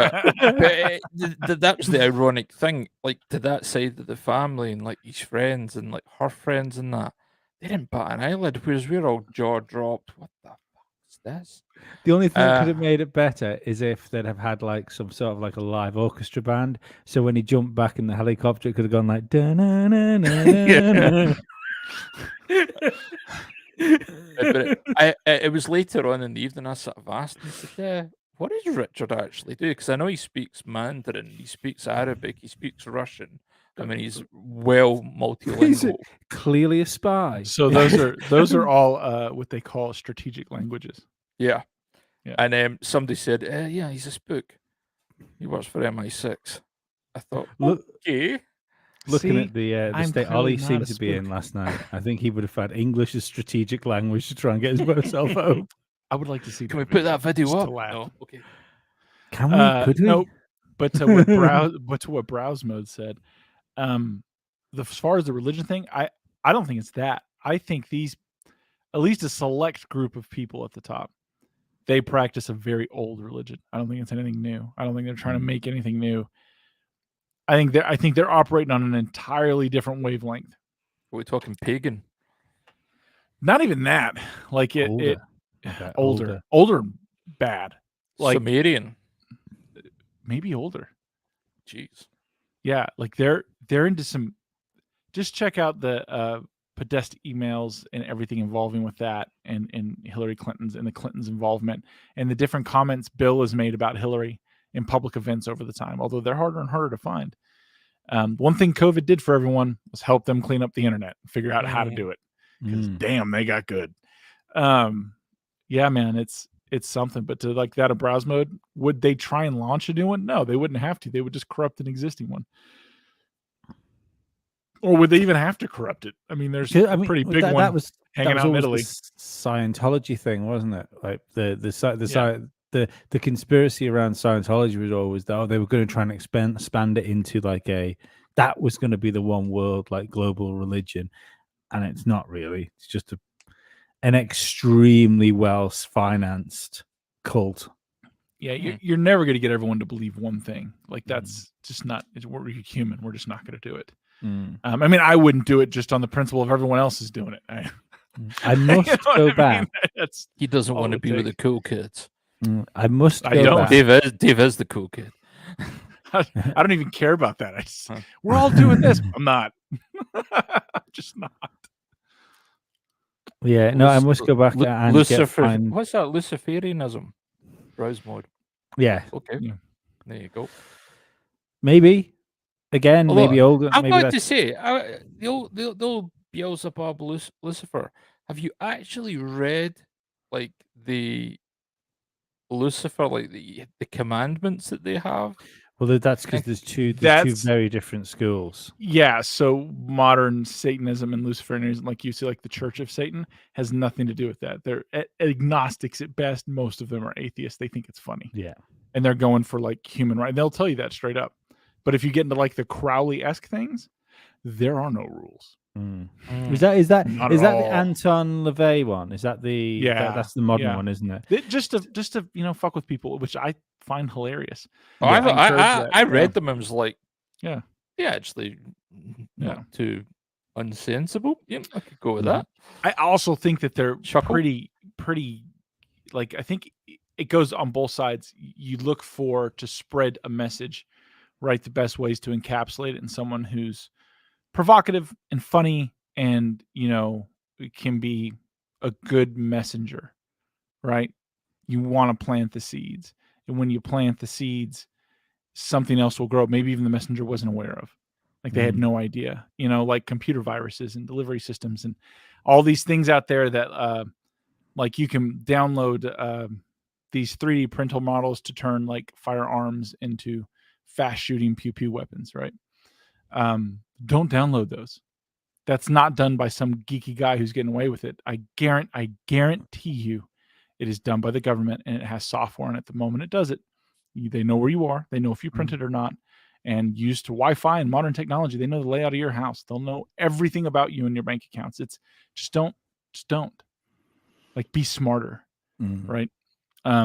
it. But that was the ironic thing. Like to that side of the family and like his friends and like her friends and that, they didn't bat an eyelid, whereas we're all jaw dropped. What the fuck is this? The only thing that could have made it better is if they'd have had like some sort of like a live orchestra band. So when he jumped back in the helicopter, it could have gone like. But it was later on in the evening I sort of asked him, I said, what does Richard actually do? Because I know he speaks Mandarin, he speaks Arabic, he speaks Russian. I mean, he's well multilingual. Clearly a spy. So those are all what they call strategic languages. Yeah. Yeah. And somebody said, yeah, he's a spook. He works for MI6. I thought, Look, okay. looking See, at the I'm state clearly Ollie not seemed a to be in spook. last night, I think he would have had English as strategic language to try and get himself home. I would like to see. Can we put that video just to up? laugh. No. Okay. Can we? Could we? No, but to what browse mode said, as far as the religion thing, I don't think it's that. I think these, at least a select group of people at the top, they practice a very old religion. I don't think it's anything new. I don't think they're trying to make anything new. I think they're operating on an entirely different wavelength. Are we talking pagan? Not even that. Like Older. Okay, older, bad. Like Sumerian. maybe older. Jeez. Yeah, like they're into some. Just check out the Podesta emails and everything involving with that, and Hillary Clinton's and the Clintons' involvement, and the different comments Bill has made about Hillary in public events over the time. Although they're harder and harder to find. One thing COVID did for everyone was help them clean up the internet and figure out how to do it. Because damn, they got good. Yeah, man, it's something. But to like that a browse mode, would they try and launch a new one? No, they wouldn't have to. They would just corrupt an existing one. Or would they even have to corrupt it? I mean, there's a pretty big one hanging out in Italy. Scientology thing, wasn't it? Like the conspiracy around Scientology was always that they were going to try and expand it into like that was going to be the one world like global religion, and it's not really. It's just an extremely well financed cult. Yeah, you're never going to get everyone to believe one thing. Like that's just not. We're human. We're just not going to do it. I mean, I wouldn't do it just on the principle of everyone else is doing it. I must go back. He doesn't want to be with the cool kids. I must go back. Dave is the cool kid. I don't even care about that. We're all doing this. I'm not. I'm just not. Yeah, no, I must go back and what's that? Luciferianism. Browse mode. Yeah. Okay. Yeah. There you go. Maybe. Again, maybe older. I'm going to say, the old Beelzebub Lucifer. Have you actually read like the Lucifer, like the commandments that they have? Well, that's because there's two very different schools. Yeah, so modern Satanism and Luciferianism, like you see, like the Church of Satan, has nothing to do with that. They're agnostics at best. Most of them are atheists. They think it's funny. Yeah, and they're going for like human rights. They'll tell you that straight up. But if you get into like the Crowley-esque things, there are no rules. Is that the Anton LaVey one? Is that the that's the modern one, isn't it? Just to fuck with people, which I find hilarious. Oh, I read them and was like, actually not too unsensible. Yeah, I could go with that. I also think that they're pretty like I think it goes on both sides. You look to spread a message, right? The best ways to encapsulate it in someone who's provocative and funny and can be a good messenger, right? You want to plant the seeds, and when you plant the seeds, something else will grow. Maybe even the messenger wasn't aware of, like they had no idea, like computer viruses and delivery systems and all these things out there that like you can download these 3D printer models to turn like firearms into fast shooting pew pew weapons, right? Don't download those. That's not done by some geeky guy who's getting away with it. I guarantee you it is done by the government, and it has software on it the moment it does it. They know where you are. They know if you print it or not. And used to Wi-Fi and modern technology, they know the layout of your house. They'll know everything about you and your bank accounts. It's just don't like be smarter, right? I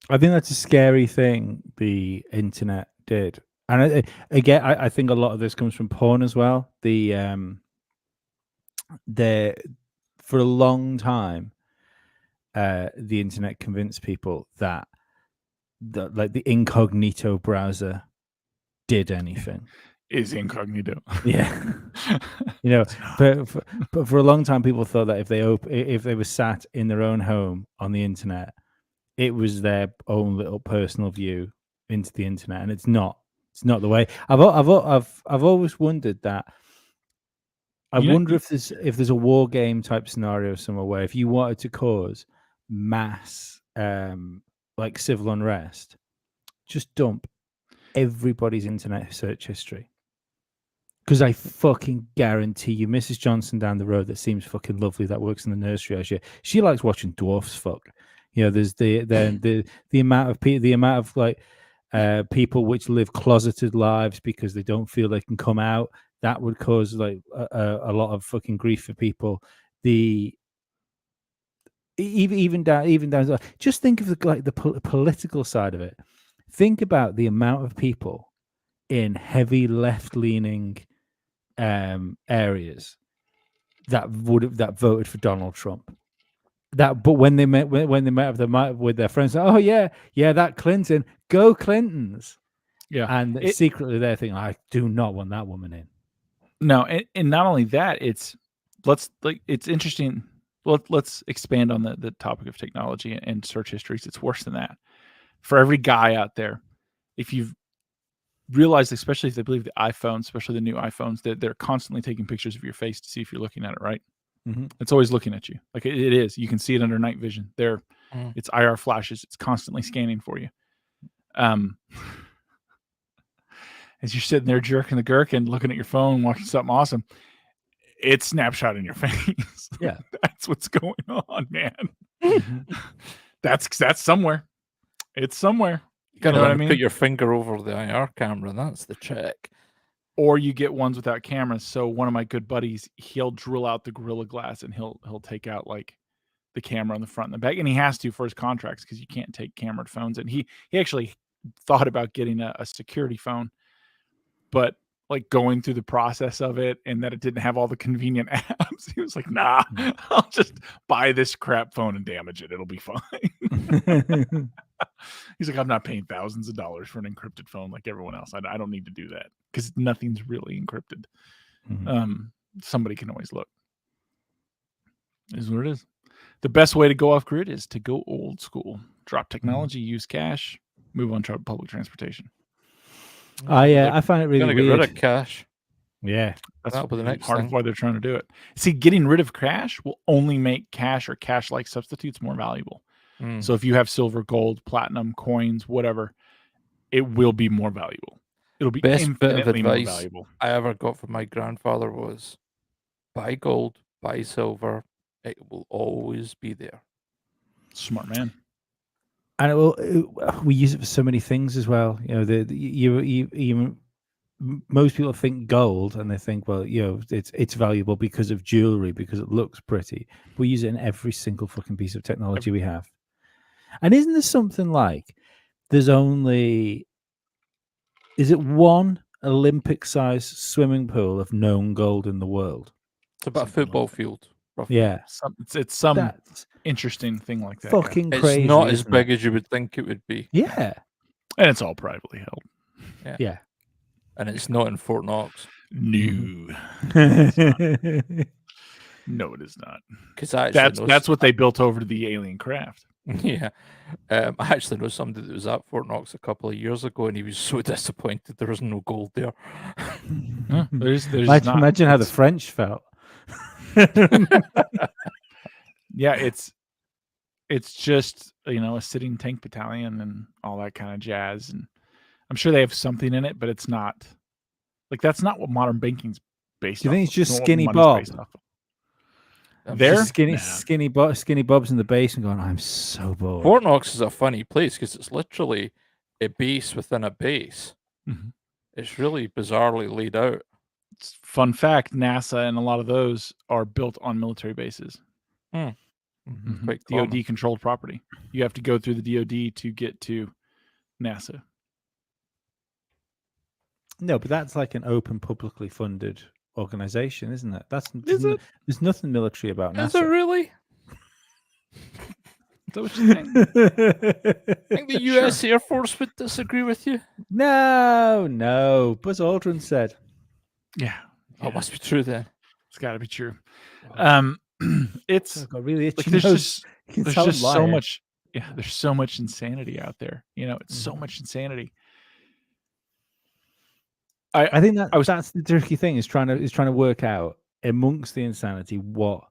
think that's a scary thing the internet did. And again, I think a lot of this comes from porn as well. For a long time, the internet convinced people that like the incognito browser did anything. Is incognito? Yeah, but for a long time, people thought that if they were sat in their own home on the internet, it was their own little personal view into the internet, and it's not. It's not the way. I've always wondered that. I wonder if there's a war game type scenario somewhere where if you wanted to cause mass like civil unrest, just dump everybody's internet search history. Because I fucking guarantee you, Mrs. Johnson down the road that seems fucking lovely, that works in the nursery as she likes watching dwarfs fuck. There's the amount of like people which live closeted lives because they don't feel they can come out. That would cause like a lot of fucking grief for people. Even down. Just think of the political side of it. Think about the amount of people in heavy left-leaning areas that voted for Donald Trump. But when they met with their friends, oh yeah, that Clinton, go Clintons. Yeah. And secretly they're thinking, I do not want that woman in. No, and not only that, it's interesting. Let's expand on the topic of technology and search histories. It's worse than that. For every guy out there, if you've realized, especially if they believe the iPhone, especially the new iPhones, that they're constantly taking pictures of your face to see if you're looking at it, right? Mm-hmm. It's always looking at you. Like it is. You can see it under night vision. It's IR flashes. It's constantly scanning for you. As you're sitting there jerking the gherkin, looking at your phone, watching something awesome, it's snapshot in your face. Yeah. That's what's going on, man. Mm-hmm. That's somewhere. It's somewhere. You gotta know what I mean? Put your finger over the IR camera. That's the trick. Or you get ones without cameras. So one of my good buddies, he'll drill out the Gorilla Glass and he'll take out like the camera on the front and the back, and he has to for his contracts because you can't take cameraed phones. And he actually thought about getting a security phone, but like going through the process of it and that it didn't have all the convenient apps, he was like, nah, I'll just buy this crap phone and damage it. It'll be fine. He's like, I'm not paying thousands of dollars for an encrypted phone like everyone else. I don't need to do that because nothing's really encrypted. Mm-hmm. Somebody can always look. Is what it is. The best way to go off grid is to go old school. Drop technology, use cash, move on to public transportation. I find it really get weird. rid of cash. Yeah, that's the next part thing. of why they're trying to do it. See, getting rid of cash will only make cash or cash-like substitutes more valuable. So if you have silver, gold, platinum, coins, whatever, it will be more valuable. It'll be best bit of infinitely more advice valuable. I ever got from my grandfather was buy gold, buy silver. It will always be there. Smart man. And we use it for so many things as well. You know, most people think gold and they think, well, you know, it's valuable because of jewelry, because it looks pretty. We use it in every single fucking piece of technology we have. And isn't there something like there's only, is it one Olympic-sized swimming pool of known gold in the world? It's about a football field. Roughly. Yeah. It's some interesting thing like that. Fucking crazy. It's not as big as you would think it would be. Yeah. And it's all privately held. Yeah. And it's not in Fort Knox. No. No, it is not. Because that's what they built over to the alien craft. Yeah. I actually know somebody that was at Fort Knox a couple of years ago, and he was so disappointed there was no gold there. There's imagine how the French felt. Yeah, it's just, you know, a sitting tank battalion and all that kind of jazz, and I'm sure they have something in it, but it's not like that's not what modern banking's based on. Do you think it's just Skinny Bob? There, skinny Bob's in the base and going, I'm so bored. Fort Knox is a funny place because it's literally a base within a base. Mm-hmm. It's really bizarrely laid out. Fun fact, NASA and a lot of those are built on military bases. DOD controlled property. You have to go through the DOD to get to NASA. No, but that's like an open, publicly funded organization, isn't it? There's nothing military about NASA. Is it really? Is that what you think? I think the US Air Force would disagree with you. No. Buzz Aldrin said. Yeah. Oh, it must be true then. It's got to be true. It's got really itchy like, nose. There's just so much. Yeah, there's so much insanity out there. You know, it's so much insanity. I think that's the tricky thing is trying to work out amongst the insanity what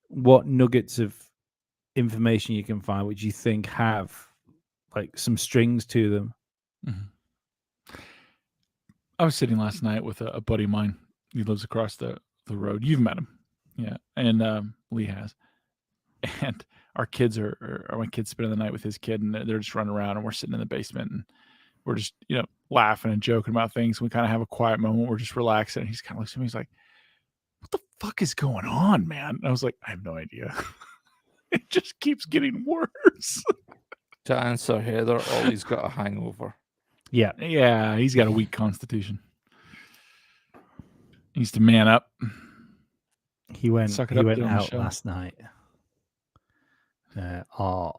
nuggets of information you can find which you think have like some strings to them. Mm-hmm. I was sitting last night with a buddy of mine. He lives across the road. You've met him, yeah, and Lee has. And our kids my kid's spending the night with his kid, and they're just running around, and we're sitting in the basement, and we're just, you know, laughing and joking about things. We kind of have a quiet moment. We're just relaxing. And he's kind of looks at me. He's like, what the fuck is going on, man? And I was like, I have no idea. It just keeps getting worse. To answer Heather, Ollie's got a hangover. Yeah, he's got a weak constitution. He needs to man up. He went out last night. art.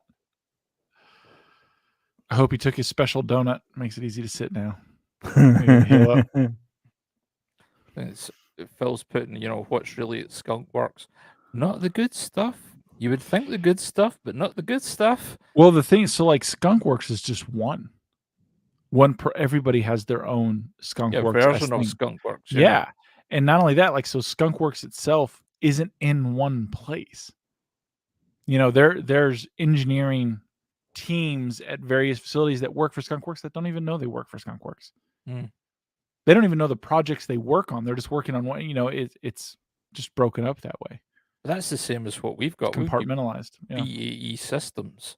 I hope he took his special donut. Makes it easy to sit now. Heal up. Phil's putting, what's really at Skunk Works. Not the good stuff. You would think the good stuff, but not the good stuff. Well, the thing is, so like Skunk Works is just one. Everybody has their own Skunk Works version of thing. Skunk Works. Yeah. And not only that, like, so Skunk Works itself isn't in one place. There's engineering teams at various facilities that work for Skunk Works that don't even know they work for Skunk Works. Mm. They don't even know the projects they work on. They're just working on one. It's just broken up that way. That's the same as what we've got. Compartmentalized. BAE Systems,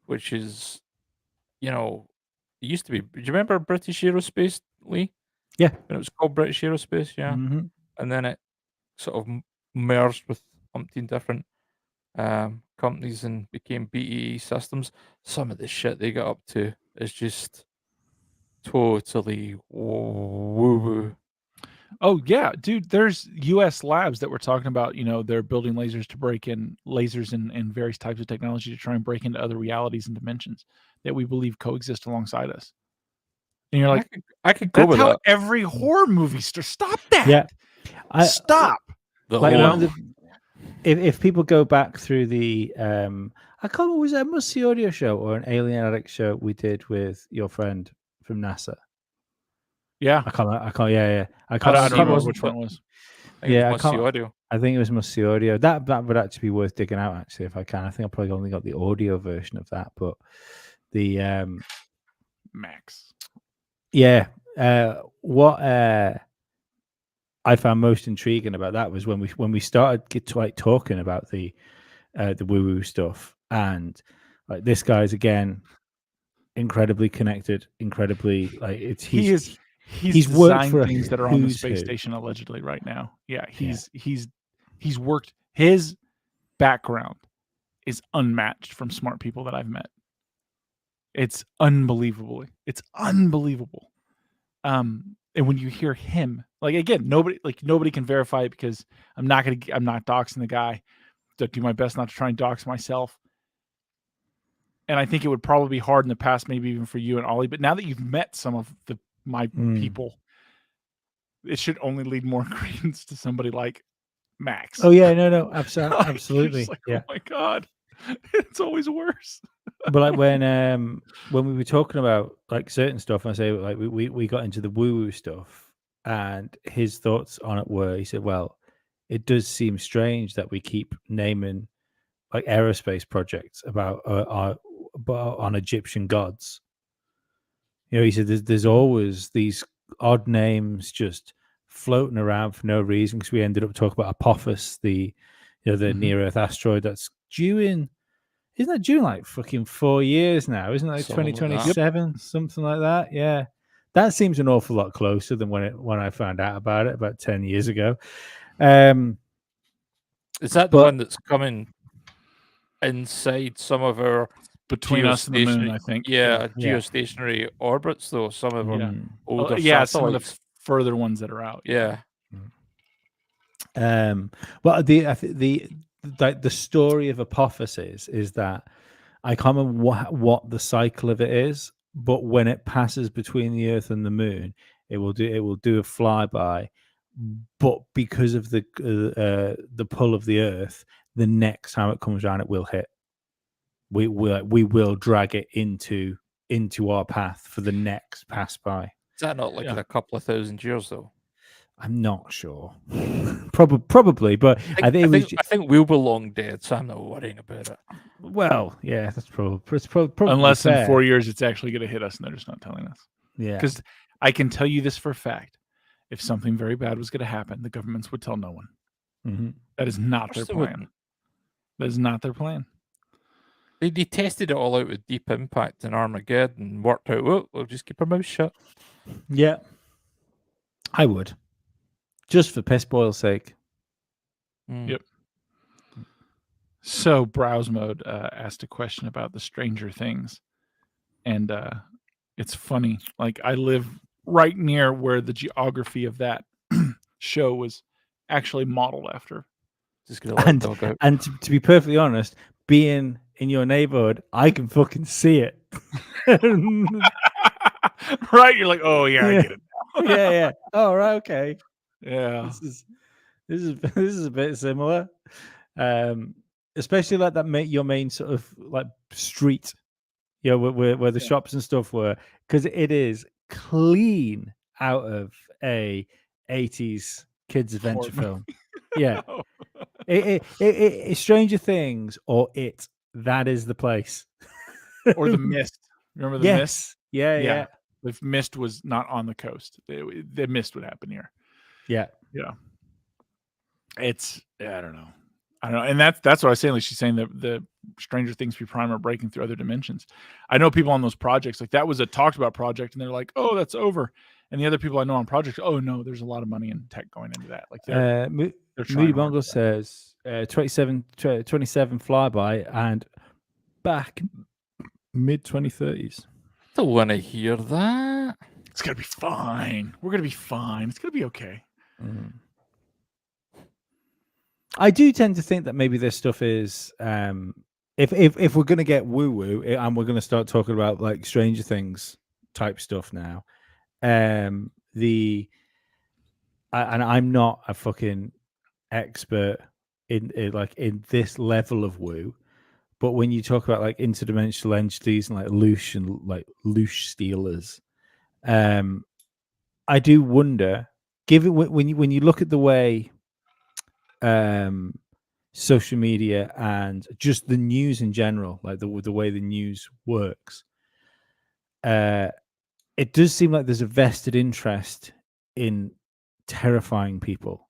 which is, it used to be. Do you remember British Aerospace, Lee? Yeah. When it was called British Aerospace, yeah. Mm-hmm. And then it sort of merged with umpteen different companies and became BAE Systems. Some of the shit they got up to is just totally woo-woo. Oh yeah, dude, there's US labs that we're talking about, they're building lasers to break in lasers and various types of technology to try and break into other realities and dimensions that we believe coexist alongside us. And you're like, I could go with that. Every horror movie stop that. Yeah. Stop. If people go back through the I can't remember, was it a Musty Audio show or an Alien Addict show we did with your friend from NASA? Yeah. I can't yeah. I don't remember which one it was. I think it was Musty Audio. That would actually be worth digging out, actually, if I can. I think I probably only got the audio version of that, but the Max. Yeah. What I found most intriguing about that was when we started talking about the woo-woo stuff, and like this guy's again incredibly connected, incredibly like he's worked for things that are on the space station allegedly right now. Yeah, he's worked. His background is unmatched from smart people that I've met. It's unbelievable. And when you hear him, like, again, nobody can verify it because I'm not doxing the guy. To do my best not to try and dox myself. And I think it would probably be hard in the past, maybe even for you and Ollie. But now that you've met some of my people, it should only lead more credence to somebody like Max. Oh yeah, no, absolutely. Like, yeah. Oh my God, it's always worse. But like when we were talking about like certain stuff, I say like we got into the woo-woo stuff, and his thoughts on it were, he said, well, it does seem strange that we keep naming like aerospace projects about on Egyptian gods. He said there's always these odd names just floating around for no reason, because we ended up talking about Apophis, the near Earth asteroid that's due in. Isn't that due in like fucking 4 years now? Isn't that like 2027, something like that? Yeah, that seems an awful lot closer than when I found out about it about 10 years ago. Is that the one that's coming inside some of our between us and the moon? I think. Yeah, geostationary orbits, though. Some of them older. Some of the further ones that are out. Yeah. Well, the story of Apophis is that I can't remember what the cycle of it is, but when it passes between the Earth and the moon, it will do a flyby. But because of the pull of the Earth, the next time it comes around, it will hit. We will drag it into our path for the next pass by. Is that not like in a couple of thousand years though? I'm not sure. Probably, but I think we'll be long dead, so I'm not worrying about it. Well, yeah, that's probably unless fair. In 4 years it's actually going to hit us, and they're just not telling us. Yeah, because I can tell you this for a fact: if something very bad was going to happen, the governments would tell no one. Mm-hmm. That is not their plan. That is not their plan. They tested it all out with Deep Impact and Armageddon and worked out, well, we'll just keep our mouth shut. Yeah, I would. Just for piss boil's sake. Yep. So Browse Mode asked a question about the Stranger Things. And it's funny. Like, I live right near where the geography of that show was actually modeled after. Just gonna let and to be perfectly honest, being in your neighborhood, I can fucking see it. Right? You're like, oh yeah, I Yeah. get it. Yeah. Oh, right. Okay. Yeah. This is a bit similar. Especially like that your main sort of like street, where the shops and stuff were, because it is clean out of a 80s kids adventure film. Yeah. It Stranger Things or that is the place. Or The Mist. Remember The Mist? Yes. Yeah. The Mist was not on the coast. The Mist would happen here. Yeah. It's I don't know, and that's what I was saying. Like she's saying that the Stranger Things Prime are breaking through other dimensions. I know people on those projects, like that was a talked about project, and they're like, oh, that's over. And the other people I know on projects, oh no, there's a lot of money and tech going into that. Like they're Moody Bongo says 27 flyby and back mid 2030s. Don't want to hear that. It's gonna be fine. We're gonna be fine. It's gonna be okay. I do tend to think that maybe this stuff is if we're going to get woo woo and we're going to start talking about like Stranger Things type stuff now, and I'm not a fucking expert in this level of woo, but when you talk about like interdimensional entities and like loose stealers, I do wonder, given when you look at the way social media and just the news in general, like the way the news works, it does seem like there's a vested interest in terrifying people.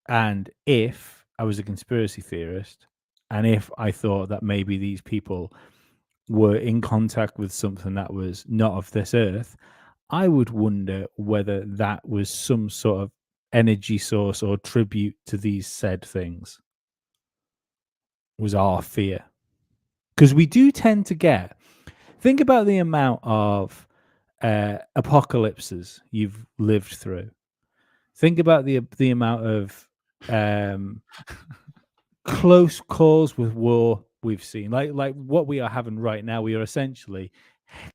And if I was a conspiracy theorist, and if I thought that maybe these people were in contact with something that was not of this earth, I would wonder whether that was some sort of energy source or tribute to these said things, was our fear. Because we do tend to think about the amount of apocalypses you've lived through. Think about the amount of close calls with war we've seen, like what we are having right now. We are essentially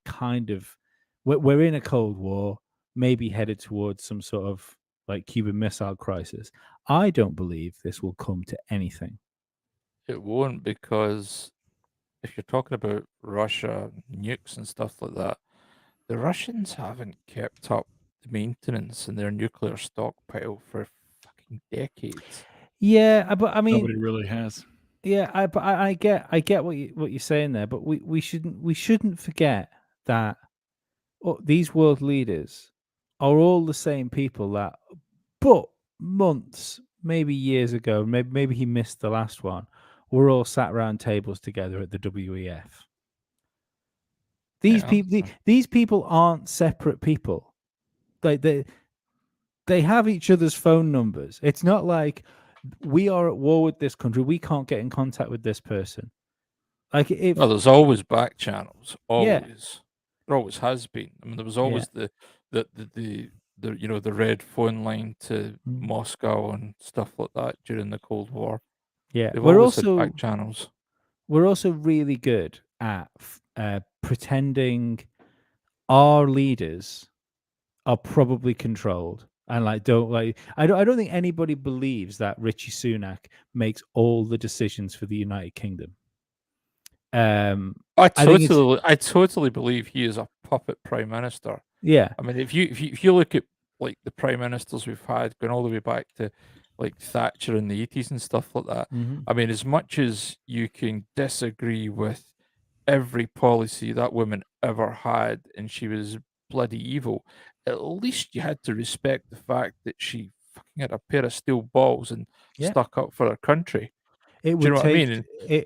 kind of we're in a Cold War, maybe headed towards some sort of like Cuban Missile Crisis. I don't believe this will come to anything. It won't, because if you're talking about Russia, nukes and stuff like that, the Russians haven't kept up the maintenance in their nuclear stockpile for fucking decades. Yeah, but I mean, nobody really has. Yeah, I get what you're saying there, but we shouldn't forget that these world leaders are all the same people that, but months, maybe years ago, maybe he missed the last one, we're all sat around tables together at the WEF. These people aren't separate people. They have each other's phone numbers. It's not like we are at war with this country, we can't get in contact with this person. Like there's always back channels. Always. Yeah. There always has been. I mean, there was always the red phone line to Moscow and stuff like that during the Cold War. Yeah, They've always had back channels. We're also really good at pretending our leaders are probably controlled. And I don't think anybody believes that Rishi Sunak makes all the decisions for the United Kingdom. I totally believe he is a puppet prime minister. Yeah. I mean, if you look at like the prime ministers we've had going all the way back to like Thatcher in the 80s and stuff like that. Mm-hmm. I mean, as much as you can disagree with every policy that woman ever had, and she was bloody evil, at least you had to respect the fact that she fucking had a pair of steel balls and stuck up for her country. It would Do you know take,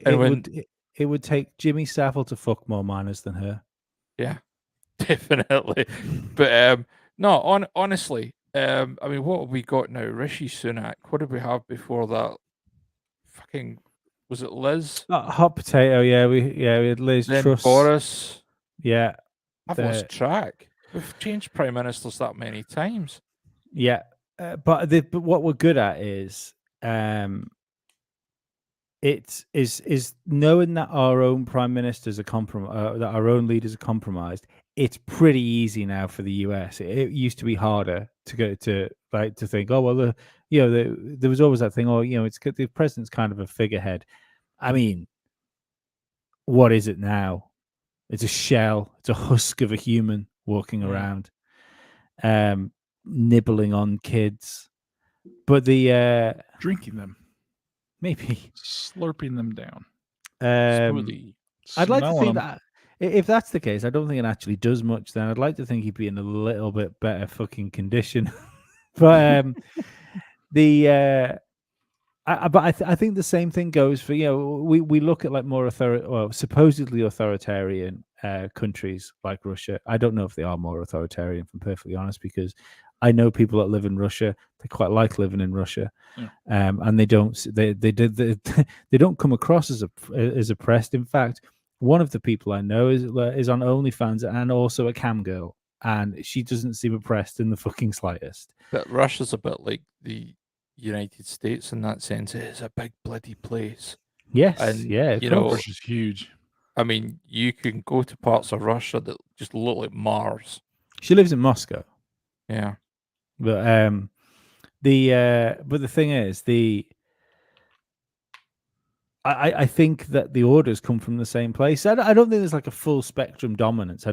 what I mean? It would take Jimmy Savile to fuck more miners than her. Yeah, definitely. But no, honestly, I mean, what have we got now? Rishi Sunak. What did we have before that? Fucking, was it Liz? Hot potato. Yeah, we had Liz Truss. Boris. Yeah, I've lost track. We've changed prime ministers that many times. Yeah, but what we're good at is it's is knowing that our own prime ministers are that our own leaders are compromised. It's pretty easy now for the US. It used to be harder to go to to think, oh well, there was always that thing, oh, it's the president's kind of a figurehead. I mean, what is it now? It's a shell. It's a husk of a human walking around, nibbling on kids. But the Drinking them, maybe slurping them down. Smoothie. I'd like to Smelling think them. that if that's the case, I don't think it actually does much. Then I'd like to think he'd be in a little bit better fucking condition. But I think the same thing goes for we look at like more supposedly authoritarian countries like Russia. I don't know if they are more authoritarian, if I'm perfectly honest, because I know people that live in Russia. They quite like living in Russia, and they don't come across as oppressed. In fact, one of the people I know is on OnlyFans and also a cam girl, and she doesn't seem oppressed in the fucking slightest. But Russia's a bit like the United States in that sense. It is a big bloody place. Yes, And, yeah, you know, Russia's huge. I mean, you can go to parts of Russia that just look like Mars. She lives in Moscow. Yeah. But the thing is, I think that the orders come from the same place. I don't think there's like a full spectrum dominance.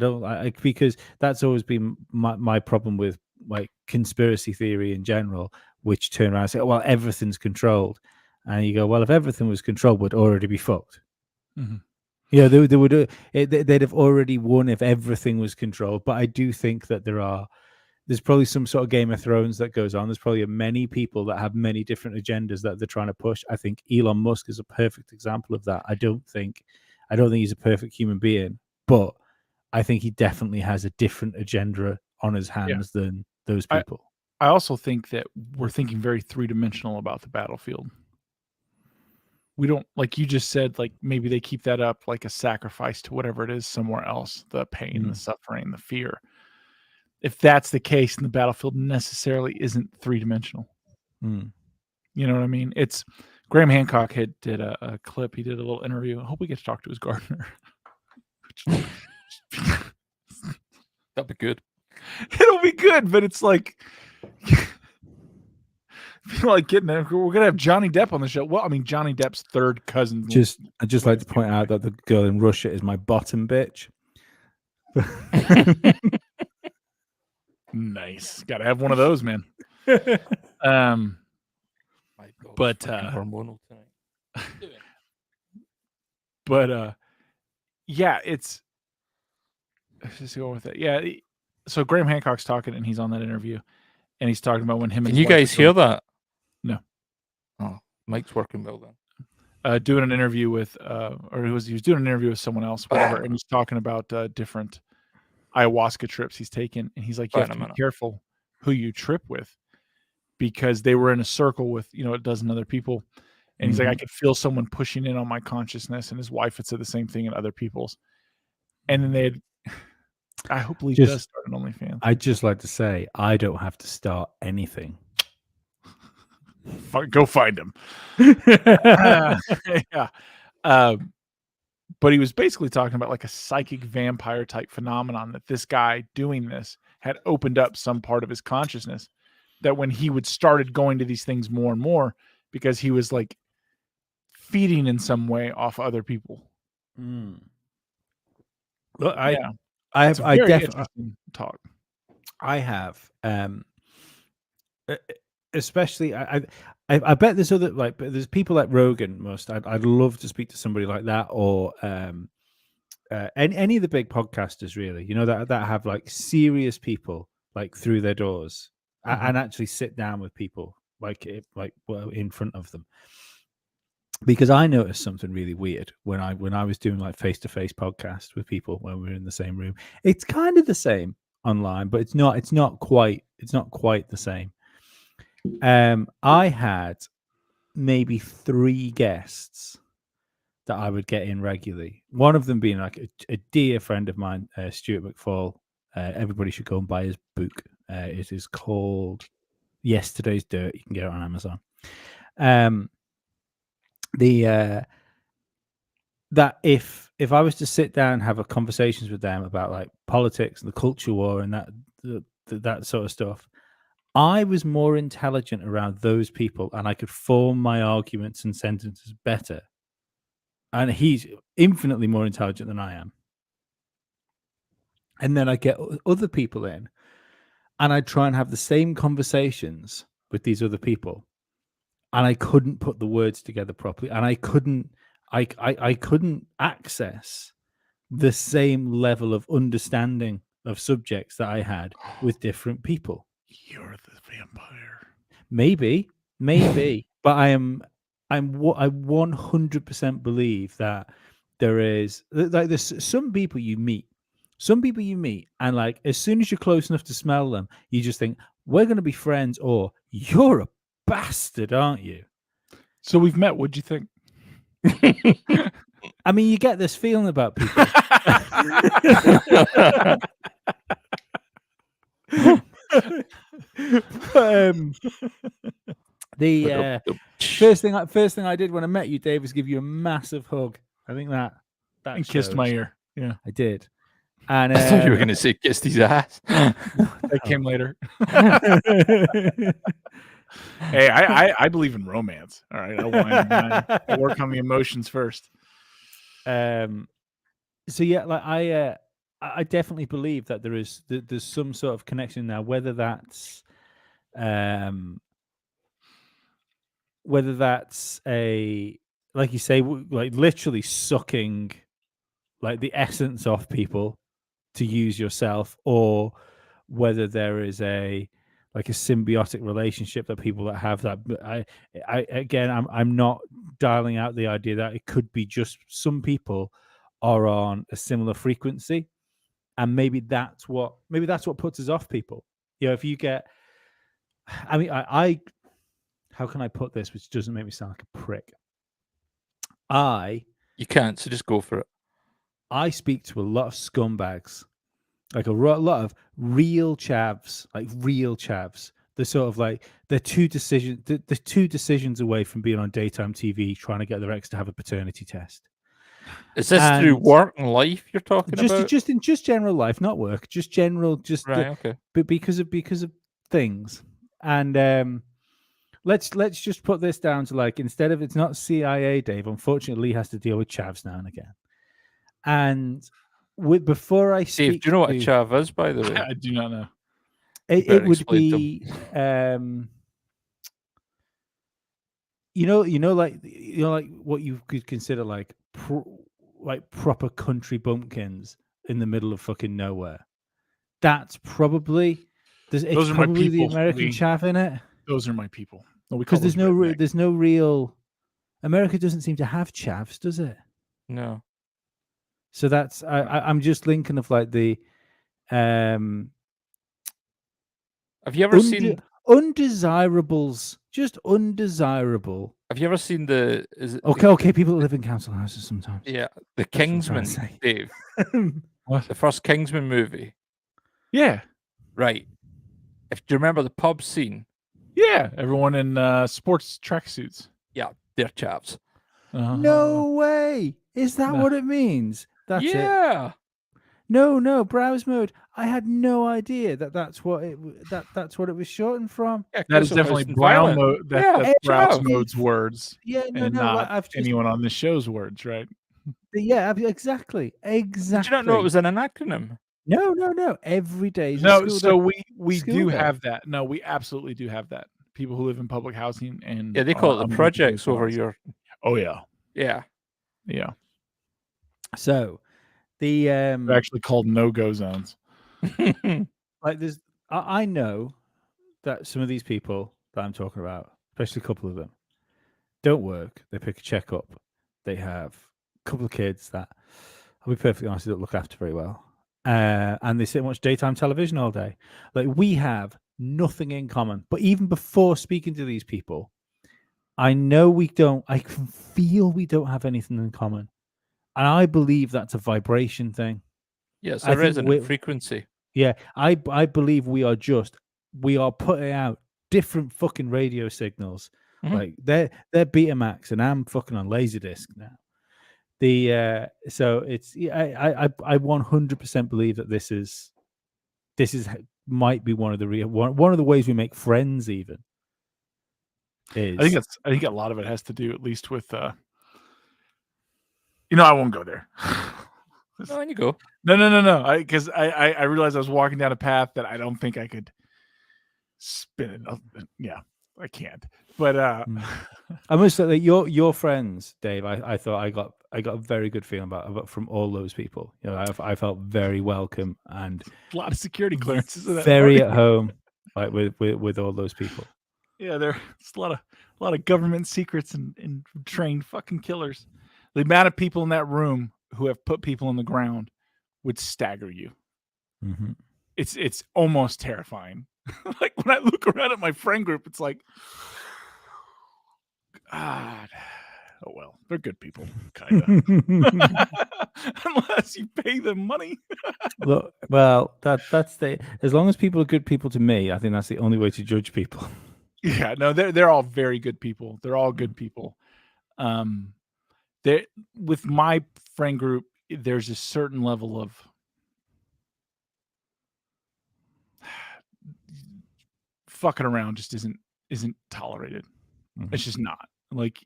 Because that's always been my problem with like conspiracy theory in general, which turn around and say, oh, well, everything's controlled. And you go, well, if everything was controlled, we'd already be fucked. Mm-hmm. They would. They'd have already won if everything was controlled. But I do think that there's probably some sort of Game of Thrones that goes on. There's probably many people that have many different agendas that they're trying to push. I think Elon Musk is a perfect example of that. I don't think he's a perfect human being, but I think he definitely has a different agenda on his hands than those people. I also think that we're thinking very three-dimensional about the battlefield. We don't, like you just said, like maybe they keep that up like a sacrifice to whatever it is somewhere else, the pain, the suffering, the fear. If that's the case, then the battlefield necessarily isn't three-dimensional. You know what I mean? It's Graham Hancock did a clip. He did a little interview. I hope we get to talk to his gardener. That'd be good. It'll be good, but it's like feel like getting there. We're gonna have Johnny Depp on the show. Well, I mean, Johnny Depp's third cousin. I'd just like to point out that the girl in Russia is my bottom bitch. Nice. Gotta have one of those, man. But hormonal tonight. But yeah, let's just go with it. Yeah. So Graham Hancock's talking, and he's on that interview, and he's talking about when him. Can you guys hear that? No. Oh, Mike's working well then. Doing an interview with, or he was doing an interview with someone else, whatever, and he's talking about different ayahuasca trips he's taken, and he's like, you have to be careful who you trip with, because they were in a circle with a dozen other people, and he's like, I could feel someone pushing in on my consciousness, and his wife had said the same thing in other people's, and then I hope Lee does start an OnlyFans. I'd just like to say I don't have to start anything. Go find him. Yeah. But he was basically talking about like a psychic vampire type phenomenon, that this guy doing this had opened up some part of his consciousness, that when he would started going to these things more and more, because he was like feeding in some way off other people. Look, I definitely talk. I have, especially I bet there's other but there's people like Rogan. I'd love to speak to somebody like that, or any of the big podcasters, really. That have like serious people like through their doors, and actually sit down with people in front of them. Because I noticed something really weird when I was doing like face-to-face podcast with people when we were in the same room. It's kind of the same online, but it's not quite the same. I had maybe 3 guests that I would get in regularly. One of them being like a dear friend of mine, Stuart McFall. Everybody should go and buy his book. It is called Yesterday's Dirt. You can get it on Amazon. that if I was to sit down and have a conversations with them about like politics and the culture war and that sort of stuff, I was more intelligent around those people and I could form my arguments and sentences better. And he's infinitely more intelligent than I am. And then I get other people in and I try and have the same conversations with these other people. And I couldn't put the words together properly. And I couldn't access the same level of understanding of subjects that I had with different people. You're the vampire. Maybe, but I 100% believe that there's some people you meet, and like as soon as you're close enough to smell them, you just think we're going to be friends, or you're a bastard, aren't you? So we've met. What'd you think? I mean, you get this feeling about people. The first thing I did when I met you, Dave, was give you a massive hug. I think that and kissed my ear. Yeah, I did. And I thought you were going to say kissed his ass. That came later. Hey, I believe in romance. All right, I'll work on the emotions first. So yeah, like I definitely believe that there's some sort of connection now, whether that's a, like you say, like literally sucking like the essence off people to use yourself, or whether there is a symbiotic relationship that people that have that. I'm not dialing out the idea that it could be just some people are on a similar frequency, and maybe that's what puts us off people. You know, if you get, I mean, I how can I put this which doesn't make me sound like a prick? You can't, so just go for it. I speak to a lot of scumbags, like a lot of real chavs, They're sort of like they're two decisions away from being on daytime TV, trying to get their ex to have a paternity test. Is this through work and life you're talking about? Just general life, not work, just general, right. Okay. But because of things, and let's just put this down to like, instead of, it's not CIA, Dave. Unfortunately, he has to deal with chavs now and again. And before I speak, Dave, do you know what a chav is, by the way? I do not know. It would be, like what you could consider like proper country bumpkins in the middle of fucking nowhere. That's probably it's probably the American chav in it. Those are my people. Because there's no real. America doesn't seem to have chavs, does it? No. So that's I'm just thinking of like the. Have you ever seen undesirables? Just undesirable. Have you ever seen the? Is it okay? People that live in council houses sometimes. Yeah, the Kingsman, Dave. What? The first Kingsman movie. Yeah. Right. Do you remember the pub scene? Yeah, everyone in sports tracksuits. Yeah, they're chavs. No way! Is that what it means? That's it. Yeah. No, browse mode. I had no idea that's what it was shortened from. Yeah, that is definitely browse mode. That's browse mode's words. Yeah, not anyone on the show's words, right? Yeah, exactly. Did you not know it was an acronym? No. Every day. No, so we do have that. No, we absolutely do have that. People who live in public housing and they call it the projects over your. Oh yeah. Yeah. So they're actually called no-go zones. Like I know that some of these people that I'm talking about, especially a couple of them, don't work. They pick a check up. They have a couple of kids that, I'll be perfectly honest, they don't look after very well. And they sit and watch daytime television all day. Like, we have nothing in common. But even before speaking to these people, I know I can feel we don't have anything in common. And I believe that's a vibration thing. Yes, a resonant frequency. Yeah, I believe we are putting out different fucking radio signals Mhm. Like they're Betamax, and I'm fucking on Laserdisc now. So it's I 100% believe that this is might be one of the one of the ways we make friends. Even is I think a lot of it has to do, at least with I won't go there. No, on you go. No. Because I realized I was walking down a path that I don't think I could spin it. Yeah, I can't. But I must say that your friends, Dave, I thought I got a very good feeling about from all those people. I felt very welcome and a lot of security clearances in that very party. at home, like with all those people. Yeah, there's a lot of government secrets and trained fucking killers. The amount of people in that room who have put people on the ground would stagger you. Mm-hmm. It's almost terrifying. Like when I look around at my friend group, it's like, God, oh well, they're good people, kind of. Unless you pay them money. Look, well, that's as long as people are good people to me, I think that's the only way to judge people. Yeah, no, they're all very good people. They're all good people. With my friend group, there's a certain level of fucking around just isn't tolerated. Mm-hmm. It's just not. Like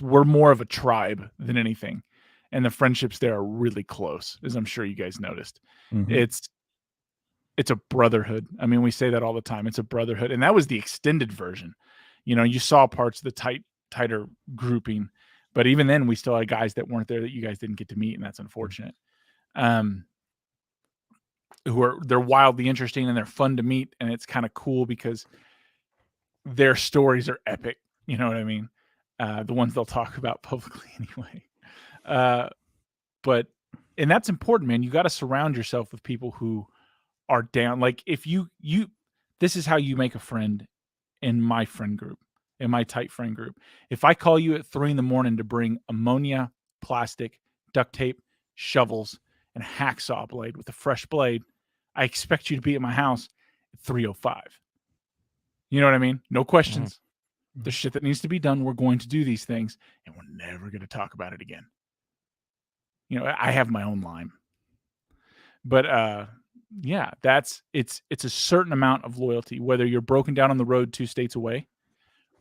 we're more of a tribe than anything, and the friendships there are really close, as I'm sure you guys noticed. Mm-hmm. It's a brotherhood. I mean, we say that all the time. It's a brotherhood, and that was the extended version. You saw parts of the tighter grouping, but even then, we still had guys that weren't there that you guys didn't get to meet, and that's unfortunate. They're wildly interesting and they're fun to meet, and it's kind of cool because their stories are epic. You know what I mean? The ones they'll talk about publicly anyway. And that's important, man. You got to surround yourself with people who are down. Like if you this is how you make a friend in my friend group, in my tight friend group. If I call you at 3 a.m. to bring ammonia, plastic, duct tape, shovels, and a hacksaw blade with a fresh blade, I expect you to be at my house at 3:05. You know what I mean? No questions. Mm-hmm. There's shit that needs to be done. We're going to do these things, and we're never going to talk about it again. I have my own line. But yeah, it's a certain amount of loyalty, whether you're broken down on the road 2 states away,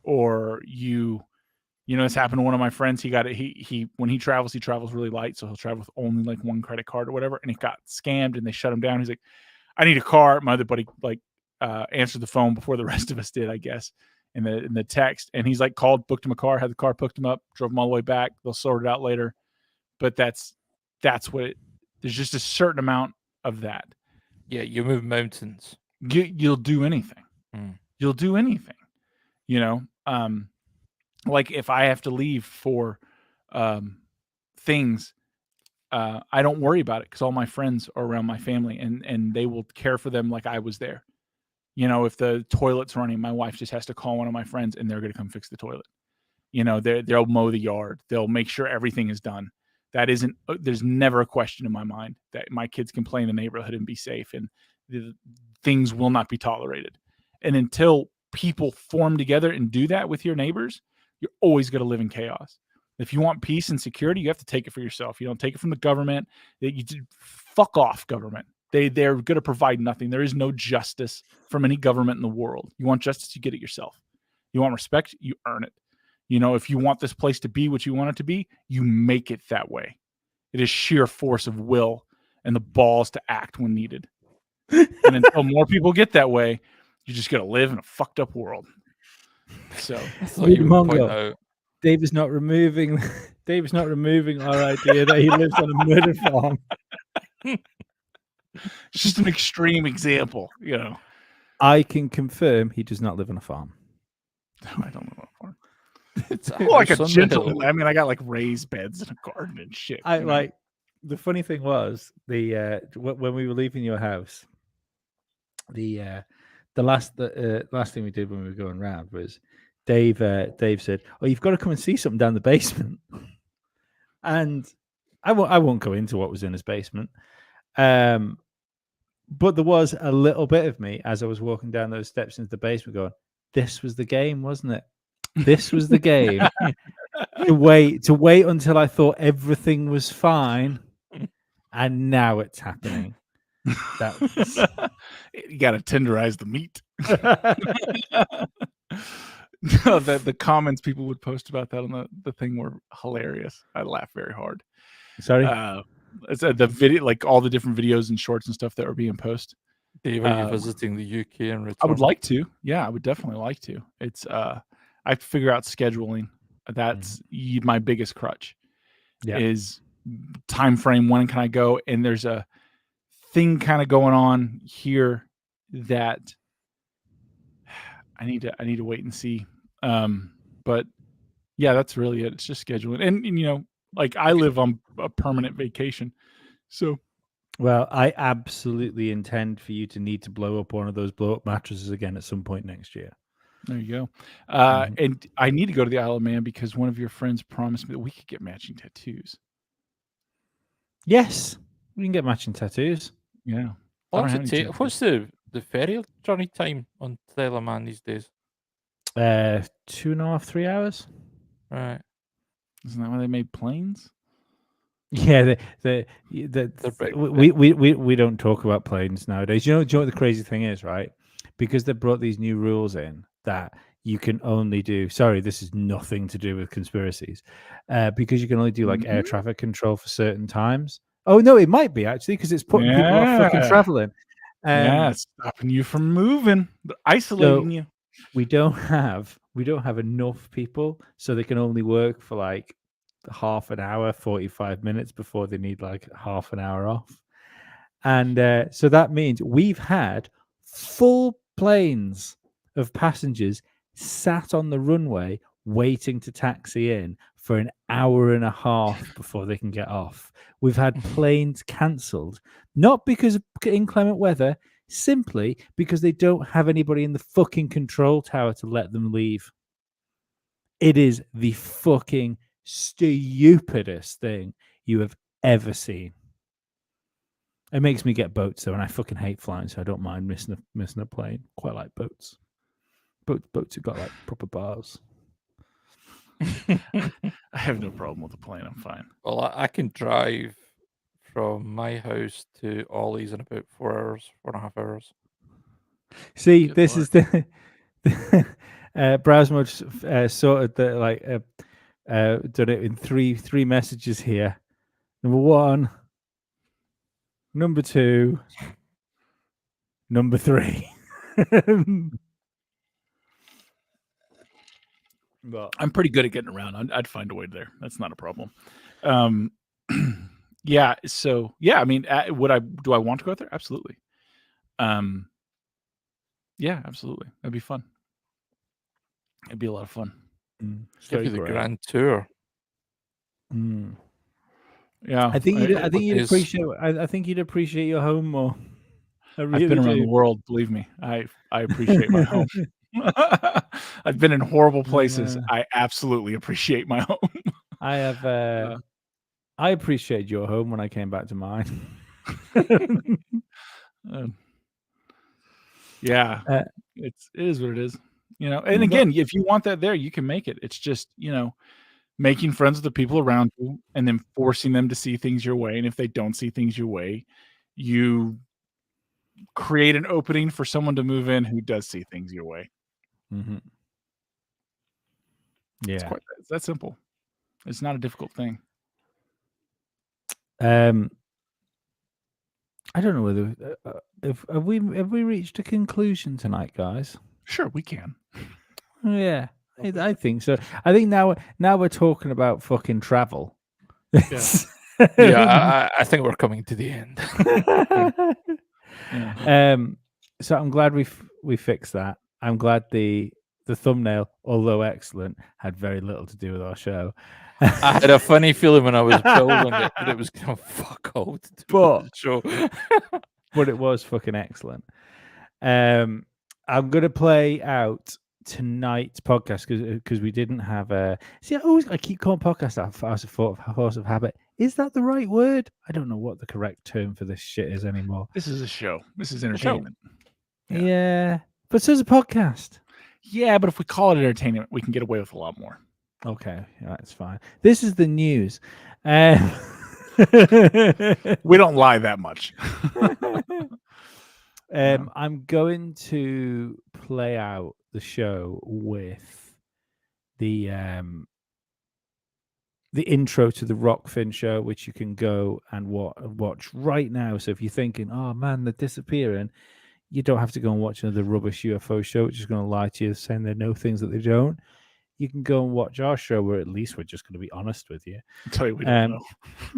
or this happened to one of my friends. He when he travels really light, so he'll travel with only like 1 credit card or whatever, and it got scammed and they shut him down. He's like, I need a car. My other buddy answered the phone before the rest of us did, I guess, in the text, and he's like called, booked him a car, had the car, picked him up, drove him all the way back. They'll sort it out later. But that's what there's just a certain amount of that. Yeah, you move mountains. You'll do anything. You'll do anything. Like if I have to leave for things, I don't worry about it because all my friends are around my family, and they will care for them like I was there. If the toilet's running, my wife just has to call one of my friends, and they're going to come fix the toilet. They'll mow the yard. They'll make sure everything is done. There's never a question in my mind that my kids can play in the neighborhood and be safe, and things will not be tolerated. And until people form together and do that with your neighbors, you're always going to live in chaos. If you want peace and security, you have to take it for yourself. You don't take it from the government. Fuck off, government. They're going to provide nothing. There is no justice from any government in the world. You want justice, you get it yourself. You want respect, you earn it. If you want this place to be what you want it to be, you make it that way. It is sheer force of will and the balls to act when needed. And until more people get that way, you're just going to live in a fucked up world. So, Dave is not removing our idea that he lives on a murder farm. It's just an extreme example, I can confirm he does not live on a farm. No, I don't live on a farm. It's like a gentle. I mean, I got like raised beds and a garden and shit. Like the funny thing was when we were leaving your house, the last thing we did when we were going round was Dave said, "Oh, you've got to come and see something down the basement." And I won't go into what was in his basement, but there was a little bit of me as I was walking down those steps into the basement going, "This was the game, wasn't it? This was the game. to wait until I thought everything was fine, and now it's happening. That was... You got to tenderize the meat. No, the comments people would post about that on the thing were hilarious. I laughed very hard. Sorry, it's the video, like all the different videos and shorts and stuff that were being posted. Dave, are you visiting the UK and return? I would like to. Yeah, I would definitely like to. It's I have to figure out scheduling. That's my biggest crutch. Yeah. Is time frame. When can I go? And there's a thing kind of going on here that I need to wait and see. But yeah, that's really it. It's just scheduling. And you know, like I live on a permanent vacation, so. Well, I absolutely intend for you to need to blow up one of those blow up mattresses again at some point next year. There you go. And I need to go to the Isle of Man because one of your friends promised me that we could get matching tattoos. Yes, we can get matching tattoos. Yeah. What's the ferry journey time on the Isle of Man these days? 2.5, 3 hours. Right. Isn't that why they made planes? Yeah, we don't talk about planes nowadays. You know what the crazy thing is, right? Because they brought these new rules in that you can only do. Sorry, this is nothing to do with conspiracies. Because you can only do like air traffic control for certain times. Oh no, it might be actually because it's putting people off fucking traveling. Yeah, it's stopping you from moving, isolating you. We don't have enough people, so they can only work for like half an hour, 45 minutes before they need like half an hour off. And so that means we've had full planes of passengers sat on the runway waiting to taxi in for an hour and a half before they can get off. We've had planes cancelled, not because of inclement weather, simply because they don't have anybody in the fucking control tower to let them leave. It is the fucking stupidest thing you have ever seen. It makes me get boats though, and I fucking hate flying, so I don't mind missing a plane. Quite like boats. Boats have got like proper bars. I have no problem with the plane. I'm fine. Well, I can drive from my house to Ollie's in about 4 hours, 4.5 hours. See, this is the browse mode sorted the like done it in three messages here. Number 1, number 2, number 3. But I'm pretty good at getting around. I'd find a way there. That's not a problem. Yeah. So yeah, I mean, do I want to go out there? Absolutely. Yeah, absolutely. That'd be fun. It'd be a lot of fun. Give you the grand tour. Yeah, I think you'd appreciate. I think you'd appreciate your home more. I've been around the world. Believe me, I appreciate my home. I've been in horrible places. I absolutely appreciate my home. I have. I appreciated your home when I came back to mine. Yeah, it is what it is. You know, and again, if you want that there, you can make it. It's just, you know, making friends with the people around you and then forcing them to see things your way. And if they don't see things your way, you create an opening for someone to move in who does see things your way. Mm-hmm. Yeah, it's that simple. It's not a difficult thing. I don't know whether have we reached a conclusion tonight, guys? Sure, we can. Yeah, I think so. I think now we're talking about fucking travel. Yeah, yeah I think we're coming to the end. Yeah. So I'm glad we fixed that. I'm glad the thumbnail, although excellent, had very little to do with our show. I had a funny feeling when I was building it that it was going to fuck all to do with the show. But it was fucking excellent. I'm gonna play out tonight's podcast because we didn't have a. See, I keep calling podcast a force of habit. Is that the right word? I don't know what the correct term for this shit is anymore. This is a show. This is entertainment. Yeah, but so is a podcast. Yeah, but if we call it entertainment, we can get away with a lot more. Okay, that's fine. This is the news. We don't lie that much. I'm going to play out the show with the intro to the Rockfin show, which you can go and watch right now. So if you're thinking, oh man, they're disappearing, you don't have to go and watch another rubbish UFO show, which is going to lie to you, saying they know things that they don't. You can go and watch our show, where at least we're just going to be honest with you. I'll tell you, we don't know.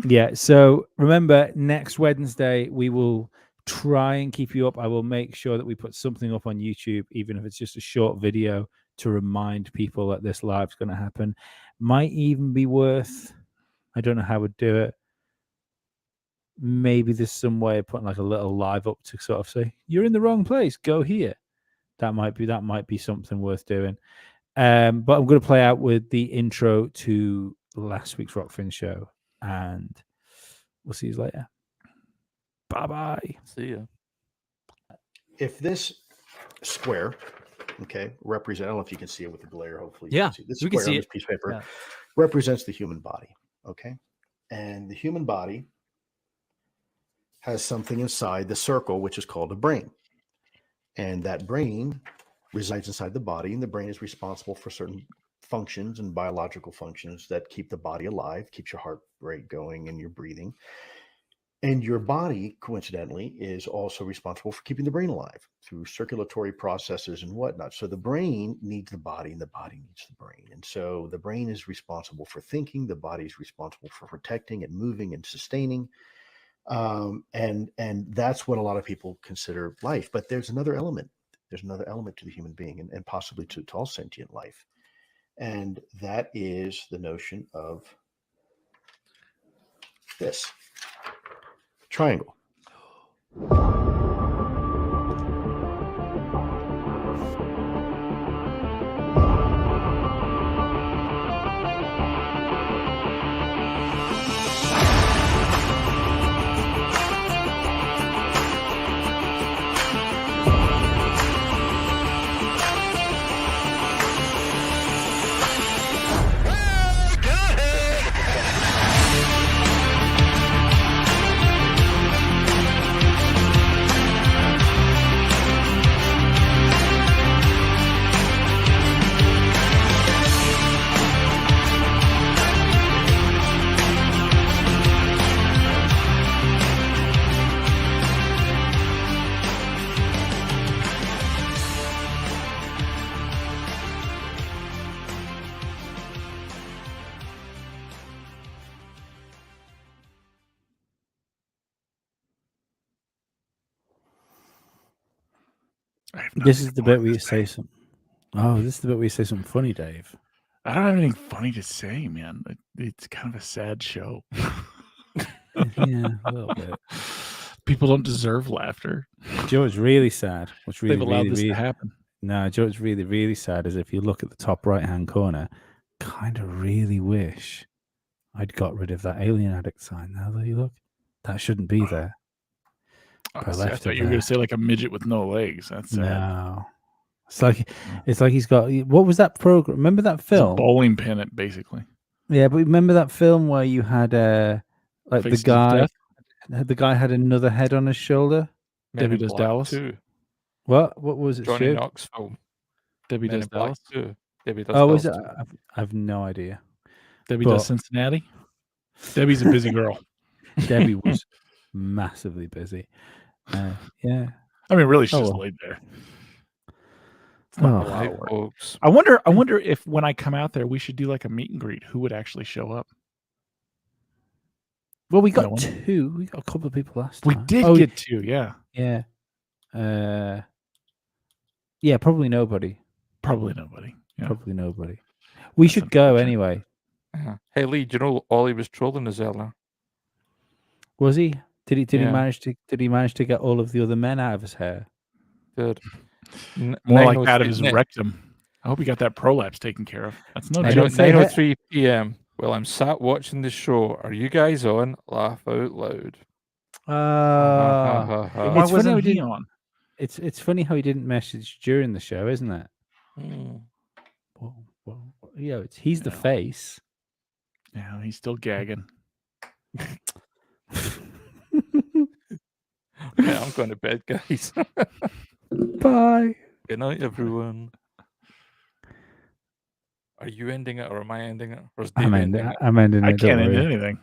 Yeah. So remember, next Wednesday, we will try and keep you up. I will make sure that we put something up on YouTube, even if it's just a short video, to remind people that this live's going to happen. Might even be worth, I don't know how we'd do it. Maybe there's some way of putting like a little live up to sort of say, you're in the wrong place, go here. That might be something worth doing. But I'm going to play out with the intro to last week's Rockfin show, and we'll see you later. Bye-bye. See ya. If this square, okay, represent, I don't know if you can see it with the glare, hopefully. Yeah, You can see this we can square see on it. this piece of paper Yeah. represents the human body, okay? And the human body has something inside the circle, which is called a brain. And that brain resides inside the body, and the brain is responsible for certain functions and biological functions that keep the body alive, keeps your heart rate going and your breathing. And your body, coincidentally, is also responsible for keeping the brain alive through circulatory processes and whatnot. So the brain needs the body, and the body needs the brain. And so the brain is responsible for thinking, the body is responsible for protecting and moving and sustaining. And that's what a lot of people consider life. But there's another element. There's another element to the human being, and possibly to all sentient life. And that is the notion of this triangle. This is the bit where you say something. Oh, this is the bit where you say something funny, Dave. I don't have anything funny to say, man. It's kind of a sad show. Yeah, a little bit. People don't deserve laughter. Joe, it's really sad. What's really, They've allowed really, this really to happen. No, Joe, it's really, really sad is if you look at the top right-hand corner, kind of really wish I'd got rid of that alien addict sign. Now that you look, that shouldn't be there. Oh, I see, I left thought it you were going there. to say like a midget with no legs. That's sad. No. It's like he's got, what was that program? Remember that It's a film? bowling pin, it basically. Yeah, but remember that film where you had like Faces of the Death? guy had another head on his shoulder? Men Debbie in Does Black Dallas? 2. What was it? Johnny Stu? Knox film. Debbie Men Does in Black Dallas? 2. Debbie Does Oh, is Dallas it? 2. I've no idea. Debbie But- Does Cincinnati? Debbie's a busy girl. Debbie was massively busy. Yeah. I mean, really, she's Oh, just well. laid there. It's not a lot Hi, of work. folks. I wonder if when I come out there, we should do like a meet and greet. Who would actually show up? Well, we No got one? two. We got a couple of people last We time. did Oh, get two, yeah. Yeah. Yeah, probably nobody. Probably nobody. Yeah. Probably nobody. We That's should go unfortunate. anyway. Hey, Lee, do you know Ollie was trolling us earlier? Was he? Did he Yeah. manage to get all of the other men out of his hair? Good. More like that of his 9:03 rectum. I hope he got that prolapse taken care of. That's no I joke. don't say 9:03 p.m. While I'm sat watching the show. Are you guys on? Laugh out loud. Why It's funny how wasn't he he didn't- on? It's funny how he didn't message during the show, isn't it? Mm. Yeah, he's the Yeah. face. Yeah, he's still gagging. Okay, I'm going to bed, guys. Bye. Good night, everyone. Are you ending it or am I ending it? Or is Dave ending it? I'm ending I it. Don't can't end worry. anything.